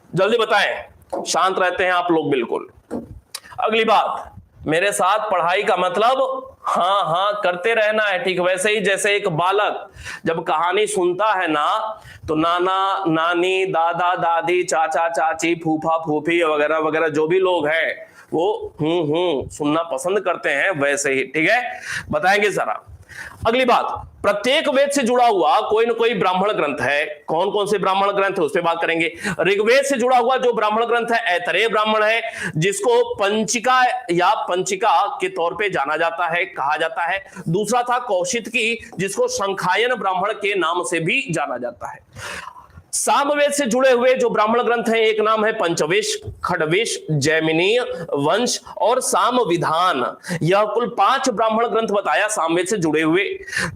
[SPEAKER 1] जल्दी बताएं, शांत रहते हैं आप लोग बिल्कुल। अगली बात, मेरे साथ पढ़ाई का मतलब हाँ हाँ करते रहना है, ठीक वैसे ही जैसे एक बालक जब कहानी सुनता है ना, तो नाना नानी, दादा दादी, चाचा चाची, फूफा फूफी वगैरह वगैरह जो भी लोग हैं वो सुनना पसंद करते हैं, वैसे ही, ठीक है? बताएंगे जरा। अगली बात, प्रत्येक वेद से जुड़ा हुआ कोई न कोई ब्राह्मण ग्रंथ है। कौन कौन से ब्राह्मण ग्रंथ है उस पर बात करेंगे। ऋग्वेद से जुड़ा हुआ जो ब्राह्मण ग्रंथ है ऐतरेय ब्राह्मण है, जिसको पंचिका या पंचिका के तौर पे जाना जाता है, कहा जाता है। दूसरा था कौशितकी, जिसको शंखायन ब्राह्मण के नाम से भी जाना जाता है। सामवेद से जुड़े हुए जो ब्राह्मण ग्रंथ हैं, एक नाम है पंचवेश, खडवेश, जैमिनीय वंश और सामविधान। यह कुल 5 ब्राह्मण ग्रंथ बताया सामवेद से जुड़े हुए।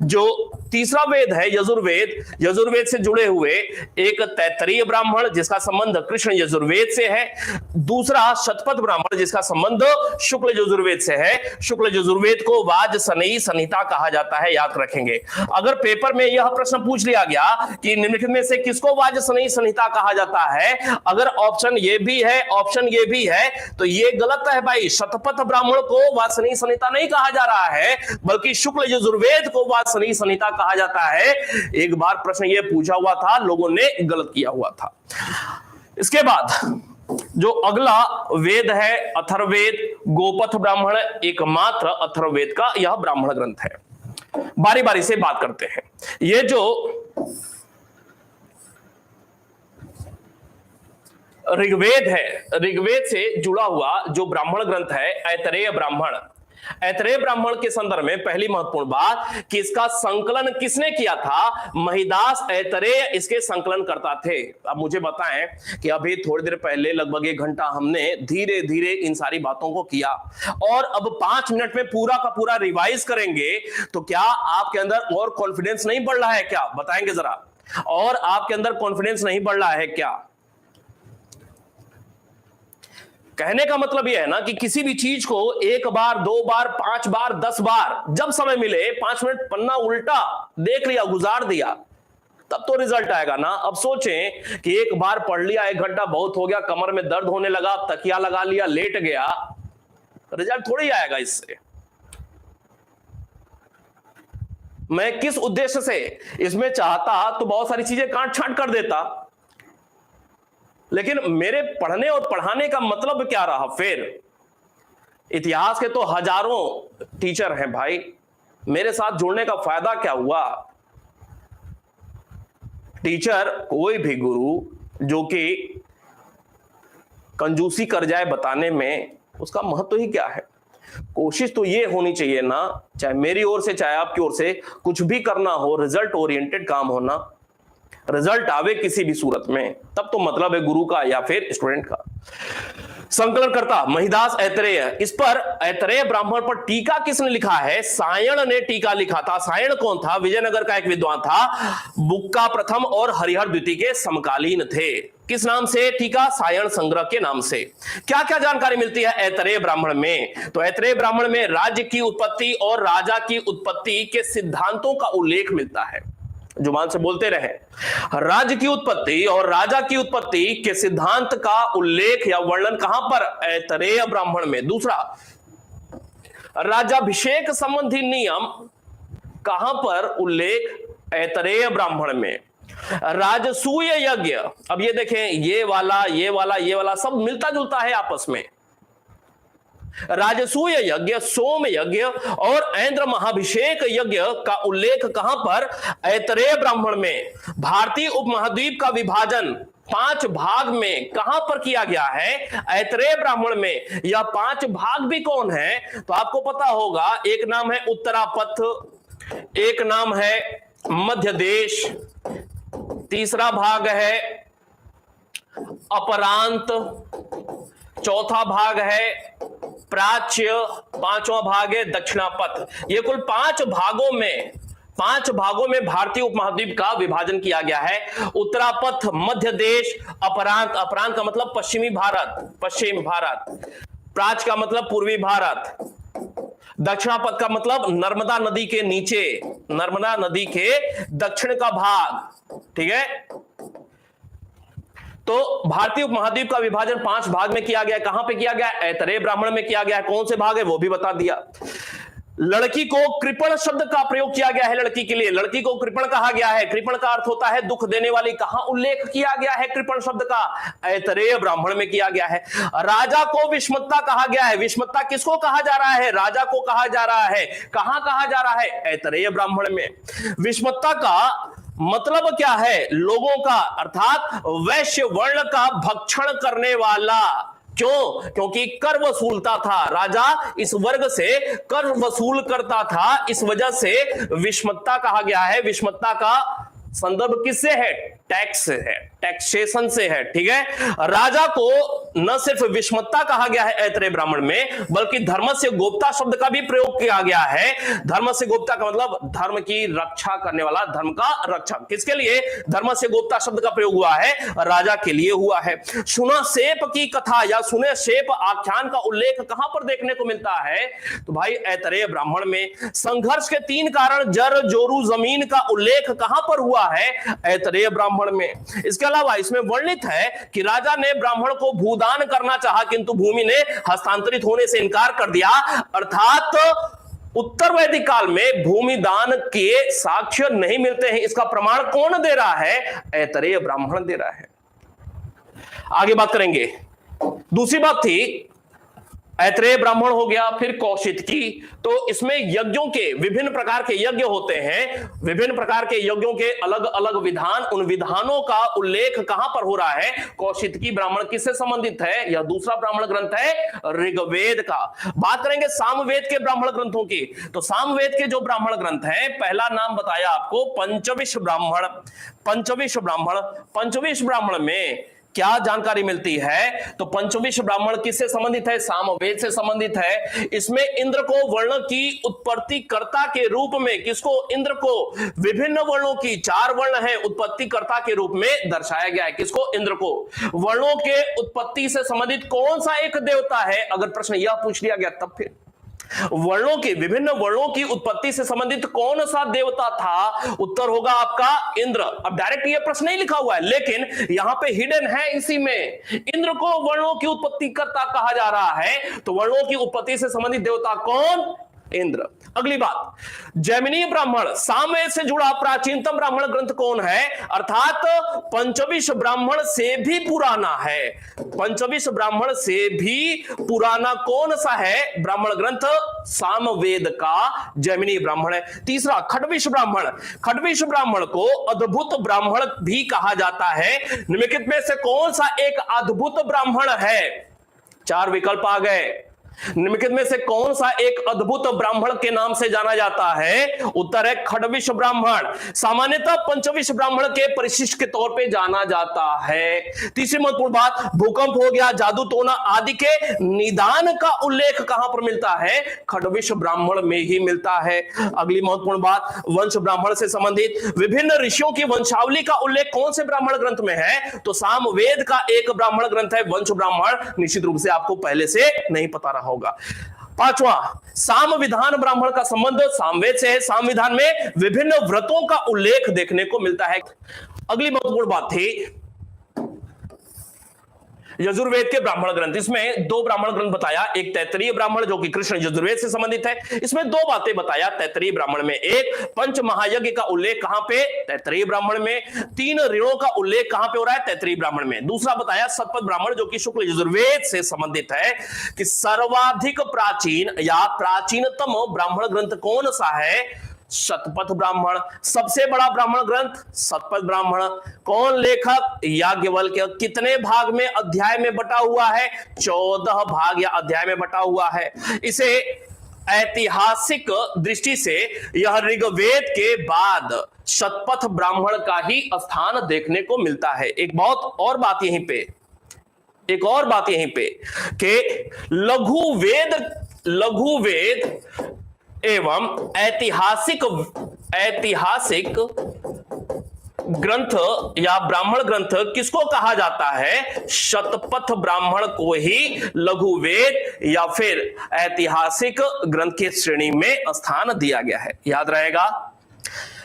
[SPEAKER 1] जो तीसरा वेद है यजुर्वेद, यजुर्वेद से जुड़े हुए एक तैत्तरीय ब्राह्मण जिसका संबंध कृष्ण यजुर्वेद से है। दूसरा शतपथ ब्राह्मण जिसका संबंध शुक्ल यजुर्वेद से है। शुक्ल यजुर्वेद को वाजसनेयी संहिता कहा जाता है, याद रखेंगे। अगर पेपर में यह प्रश्न पूछ लिया गया कि निम्नलिखित में से किसको वाजसनेयी संहिता कहा जाता है, अगर ऑप्शन ये भी है, ऑप्शन ये भी है, तो ये गलत है भाई। शतपथ ब्राह्मण को वाजसनेयी संहिता नहीं कहा जा रहा है, बल्कि शुक्ल यजुर्वेद को वाजसनेयी संहिता कहा जाता है। एक बार प्रश्न ये पूछा हुआ था, लोगों ने गलत किया हुआ था। इसके बाद जो अगला वेद है अथर्ववेद, गोपथ ब्राह्मण एकमात्र अथर्ववेद का यह ब्राह्मण ग्रंथ है। बारी बारी से बात करते हैं। ये जो ऋग्वेद है, ऋग्वेद से जुड़ा हुआ जो ब्राह्मण ग्रंथ है ऐतरेय ब्राह्मण। ऐतरेय ब्राह्मण के संदर्भ में पहली महत्वपूर्ण बात कि इसका संकलन किसने किया था? महिदास ऐतरेय इसके संकलन करता थे। अब मुझे बताएं कि अभी थोड़ी देर पहले लगभग 1 घंटा हमने धीरे धीरे इन सारी बातों को किया, और अब 5 मिनट में पूरा का पूरा रिवाइज करेंगे, तो क्या आपके अंदर और कॉन्फिडेंस नहीं बढ़ रहा है क्या? बताएंगे जरा। और आपके अंदर कॉन्फिडेंस नहीं बढ़ रहा है क्या? कहने का मतलब यह है ना कि किसी भी चीज को 1 बार, 2 बार, 5 बार, 10 बार, जब समय मिले 5 मिनट पन्ना उल्टा देख लिया, गुजार दिया, तब तो रिजल्ट आएगा ना। अब सोचें कि 1 बार पढ़ लिया, 1 घंटा बहुत हो गया, कमर में दर्द होने लगा, तकिया लगा लिया, लेट गया, रिजल्ट थोड़ी आएगा इससे। मैं किस उद्देश्य से इसमें चाहता तो बहुत सारी चीजें काट छांट कर देता, लेकिन मेरे पढ़ने और पढ़ाने का मतलब क्या रहा? फिर इतिहास के तो हजारों टीचर हैं भाई, मेरे साथ जुड़ने का फायदा क्या हुआ? टीचर, कोई भी गुरु जो कि कंजूसी कर जाए बताने में, उसका महत्व ही क्या है? कोशिश तो ये होनी चाहिए ना, चाहे मेरी ओर से चाहे आपकी ओर से, कुछ भी करना हो, रिजल्ट ओरिएंटेड काम होना, रिजल्ट आवे किसी भी सूरत में, तब तो मतलब है गुरु का या फिर स्टूडेंट का। संकलन करता महिदास ऐतरेय। इस पर ऐतरेय ब्राह्मण पर टीका किसने लिखा है? सायण ने टीका लिखा था। सायण कौन था? विजयनगर का एक विद्वान था, बुक्का प्रथम और हरिहर द्वितीय के समकालीन थे। किस नाम से टीका? सायण संग्रह के नाम से। क्या क्या जानकारी मिलती है ऐतरेय ब्राह्मण में? तो ऐतरेय ब्राह्मण में राज्य की उत्पत्ति और राजा की उत्पत्ति के सिद्धांतों का उल्लेख मिलता है। जुबान से बोलते रहे। राज्य की उत्पत्ति और राजा की उत्पत्ति के सिद्धांत का उल्लेख या वर्णन कहां पर? ऐतरेय ब्राह्मण में। दूसरा, राज्याभिषेक संबंधी नियम कहां पर उल्लेख? ऐतरेय ब्राह्मण में। राजसूय यज्ञ, अब ये देखें, ये वाला ये वाला ये वाला सब मिलता जुलता है आपस में। राजसूय यज्ञ, सोम यज्ञ और ऐन्द्र महाभिषेक यज्ञ का उल्लेख कहां पर? ऐतरेय ब्राह्मण में। भारतीय उपमहाद्वीप का विभाजन 5 भाग में कहां पर किया गया है? ऐतरेय ब्राह्मण में। यह 5 भाग भी कौन है? तो आपको पता होगा, एक नाम है उत्तरापथ, एक नाम है मध्य देश, तीसरा भाग है अपरांत, चौथा भाग है प्राच्य, पांचवा भाग है दक्षिणापथ। ये कुल 5 भागों में भारतीय उपमहाद्वीप का विभाजन किया गया है। उत्तरापथ, मध्य देश, अपरांत, अपरांत का मतलब पश्चिमी भारत, पश्चिम भारत, प्राच्य का मतलब पूर्वी भारत, दक्षिणापथ का मतलब नर्मदा नदी के नीचे, नर्मदा नदी के दक्षिण का भाग, ठीक है। तो भारतीय उपमहाद्वीप का विभाजन 5 भाग में किया गया। कहां पे किया गया? ऐतरेय ब्राह्मण में किया गया है। कौन से भाग है वो भी बता दिया। लड़की को कृपण शब्द का प्रयोग किया गया है। लड़की के लिए लड़की को कृपण कहा गया है। कृपण का अर्थ होता है दुख देने वाली। कहां उल्लेख किया गया है कृपण शब्द का? ऐतरेय ब्राह्मण में किया गया है। राजा को विषमत्ता कहा गया है। विषमत्ता किसको कहा जा रहा है? राजा को कहा जा रहा है। कहां कहा जा रहा है? ऐतरेय ब्राह्मण में। विषमत्ता का मतलब क्या है? लोगों का, अर्थात वैश्य वर्ण का भक्षण करने वाला। क्यों? क्योंकि कर वसूलता था, राजा इस वर्ग से कर वसूल करता था, इस वजह से विषमत्ता कहा गया है। विषमत्ता का संदर्भ किससे है? टैक्स से है, टैक्सेशन से है, ठीक है। राजा को न सिर्फ विषमत्ता कहा गया है ऐतरेय ब्राह्मण में, बल्कि धर्मस्य गोप्ता शब्द का भी प्रयोग किया गया है। धर्मस्य गोप्ता का मतलब धर्म की रक्षा करने वाला, धर्म का रक्षक। किसके लिए धर्मस्य गोप्ता शब्द का प्रयोग हुआ है? राजा के लिए हुआ है। सुना सेप की कथा या सुने सेप आख्यान का उल्लेख कहां पर देखने को मिलता है? तो भाई ऐतरेय ब्राह्मण में। संघर्ष के 3 कारण जर जोरू जमीन का उल्लेख कहां पर हुआ है? ऐतरेय ब्राह्मण में। इसके अलावा इसमें वर्णित है कि राजा ने ब्राह्मण को भूदान करना चाहा, किंतु भूमि ने हस्तांतरित होने से इनकार कर दिया। अर्थात उत्तर वैदिक काल में भूमि दान के साक्ष्य नहीं मिलते हैं। इसका प्रमाण कौन दे रहा है? ऐतरेय ब्राह्मण दे रहा है। आगे बात करेंगे। दूसरी बात थी, ऐतरेय ब्राह्मण हो गया, फिर कौशितकी। तो इसमें यज्ञों के विभिन्न प्रकार के यज्ञ होते हैं। विभिन्न प्रकार के यज्ञों के अलग अलग विधान, उन विधानों का उल्लेख कहां पर हो रहा है? कौशितकी ब्राह्मण किससे संबंधित है? यह दूसरा ब्राह्मण ग्रंथ है ऋग्वेद का। बात करेंगे सामवेद के ब्राह्मण ग्रंथों की। तो सामवेद के जो ब्राह्मण ग्रंथ हैं, पहला नाम बताया आपको पंचविश ब्राह्मण। पंचविश ब्राह्मण, पंचविश ब्राह्मण में क्या जानकारी मिलती है? तो पंचविश ब्राह्मण किससे संबंधित है? सामवेद से संबंधित है। इसमें इंद्र को वर्ण की उत्पत्तिकर्ता के रूप में, किसको? इंद्र को विभिन्न वर्णों की, 4 वर्ण है, उत्पत्तिकर्ता के रूप में दर्शाया गया है। किसको? इंद्र को। वर्णों के उत्पत्ति से संबंधित कौन सा एक देवता है? अगर प्रश्न यह पूछ लिया गया तब फिर वर्णों के, विभिन्न वर्णों की उत्पत्ति से संबंधित कौन सा देवता था? उत्तर होगा आपका इंद्र। अब डायरेक्ट ये प्रश्न नहीं लिखा हुआ है, लेकिन यहां पे हिडन है इसी में। इंद्र को वर्णों की उत्पत्ति करता कहा जा रहा है, तो वर्णों की उत्पत्ति से संबंधित देवता कौन? इंद्र। अगली बात, जैमिनी ब्राह्मण, सामवेद से जुड़ा प्राचीनतम ब्राह्मण ग्रंथ कौन है? अर्थात पंचविश ब्राह्मण से भी पुराना है। पंचविश ब्राह्मण से भी पुराना कौन सा है ब्राह्मण ग्रंथ? सामवेद का जैमिनी ब्राह्मण है। तीसरा, खड्विश ब्राह्मण। खड्विश ब्राह्मण को अद्भुत ब्राह्मण भी कहा जाता है। निम्नलिखित में से कौन सा एक अद्भुत ब्राह्मण है? 4 विकल्प आ गए। निम्नलिखित में से कौन सा एक अद्भुत ब्राह्मण के नाम से जाना जाता है? उत्तर है खड्विश ब्राह्मण। सामान्यतः पंचविश ब्राह्मण के परिशिष्ट के तौर पे जाना जाता है। तीसरी महत्वपूर्ण बात, भूकंप हो गया, जादू टोना आदि के निदान का उल्लेख कहां पर मिलता है? खड्विश ब्राह्मण में ही मिलता है। अगली महत्वपूर्ण बात, वंश ब्राह्मण से संबंधित विभिन्न ऋषियों की वंशावली का उल्लेख कौन से ब्राह्मण ग्रंथ में है? तो सामवेद का एक ब्राह्मण ग्रंथ है वंश ब्राह्मण। निश्चित रूप से आपको पहले से नहीं पता रहा होगा। 5वां, सामविधान ब्राह्मण का संबंध सामवेद से है। सामविधान में विभिन्न व्रतों का उल्लेख देखने को मिलता है। अगली महत्वपूर्ण बात थी, यजुर्वेद के ब्राह्मण ग्रंथ, इसमें दो ब्राह्मण ग्रंथ बताया, एक तैत्तरीय ब्राह्मण जो कि कृष्ण यजुर्वेद से संबंधित है, इसमें दो बातें बताया तैत्तरीय ब्राह्मण में। एक, पंच महायज्ञ का उल्लेख कहां पे? तैत्तरीय ब्राह्मण में। तीन ऋणों का उल्लेख कहां पे हो रहा है? तैत्तरीय ब्राह्मण में। दूसरा बताया शतपथ ब्राह्मण जो कि शुक्ल यजुर्वेद से संबंधित है, कि सर्वाधिक प्राचीन या प्राचीनतम ब्राह्मण ग्रंथ कौन सा है? शतपथ ब्राह्मण। सबसे बड़ा ब्राह्मण ग्रंथ शतपथ ब्राह्मण। कौन लेखक? याज्ञवल्क्य। कितने भाग में, अध्याय में बटा हुआ है? 14 भाग या अध्याय में बटा हुआ है। इसे ऐतिहासिक दृष्टि से यह ऋग्वेद के बाद शतपथ ब्राह्मण का ही स्थान देखने को मिलता है। एक और बात यहीं पे कि लघु वेद एवं ऐतिहासिक ग्रंथ या ब्राह्मण ग्रंथ किसको कहा जाता है? शतपथ ब्राह्मण को ही लघु वेद या फिर ऐतिहासिक ग्रंथ की श्रेणी में स्थान दिया गया है। याद रहेगा,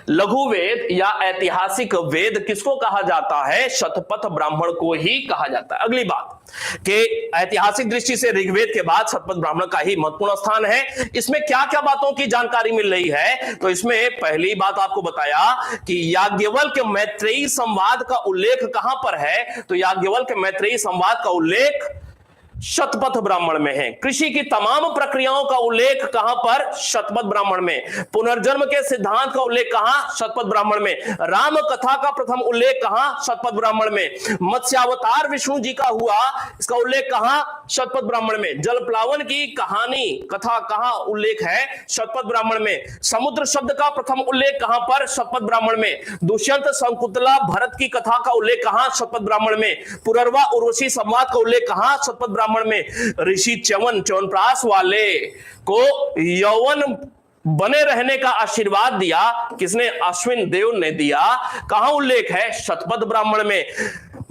[SPEAKER 1] लघु वेद या ऐतिहासिक वेद किसको कहा जाता है? शतपथ ब्राह्मण को ही कहा जाता है। अगली बात कि ऐतिहासिक दृष्टि से ऋग्वेद के बाद शतपथ ब्राह्मण का ही महत्वपूर्ण स्थान है। इसमें क्या क्या बातों की जानकारी मिल रही है? तो इसमें पहली बात आपको बताया कि याज्ञवल्क्य मैत्रेयी संवाद का उल्लेख कहां पर है? तो याज्ञवल्क्य मैत्रेयी संवाद का उल्लेख शतपथ ब्राह्मण में है। कृषि की तमाम प्रक्रियाओं का उल्लेख कहां पर? शतपथ ब्राह्मण में। पुनर्जन्म के सिद्धांत का उल्लेख कहां? शतपथ ब्राह्मण में। राम कथा का प्रथम उल्लेख कहां? शतपथ ब्राह्मण में। मत्स्यावतार विष्णु जी का हुआ, इसका उल्लेख कहां? शतपथ ब्राह्मण में। जल प्लावन की कहानी कथा कहां उल्लेख है? शतपथ ब्राह्मण में। समुद्र शब्द का प्रथम उल्लेख कहां पर? शतपथ ब्राह्मण में। दुष्यंत शकुंतला भरत की कथा का उल्लेख कहां? शतपथ ब्राह्मण में। पुरर्वा उर्वशी संवाद का उल्लेख कहां? शतपथ ब्राह्मण में। ऋषि च्यवनप्राश वाले को यौवन बने रहने का आशीर्वाद दिया, किसने? अश्विन देव ने दिया। कहां उल्लेख है? शतपथ ब्राह्मण में।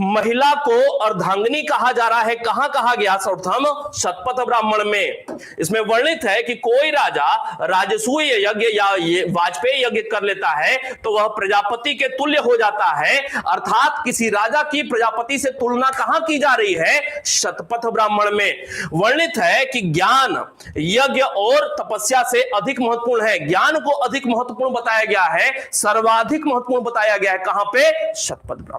[SPEAKER 1] महिला को अर्धांगिनी कहा जा रहा है, कहां कहा गया? सर्वप्रथम शतपथ ब्राह्मण में। इसमें वर्णित है कि कोई राजा राजसूय यज्ञ या वाजपेयी यज्ञ कर लेता है तो वह प्रजापति के तुल्य हो जाता है। अर्थात किसी राजा की प्रजापति से तुलना कहां की जा रही है? शतपथ ब्राह्मण में। वर्णित है कि ज्ञान यज्ञ और तपस्या से अधिक महत्वपूर्ण है। ज्ञान को अधिक महत्वपूर्ण बताया गया है, सर्वाधिक महत्वपूर्ण बताया गया है। कहां पे? शतपथ ब्राह्मण।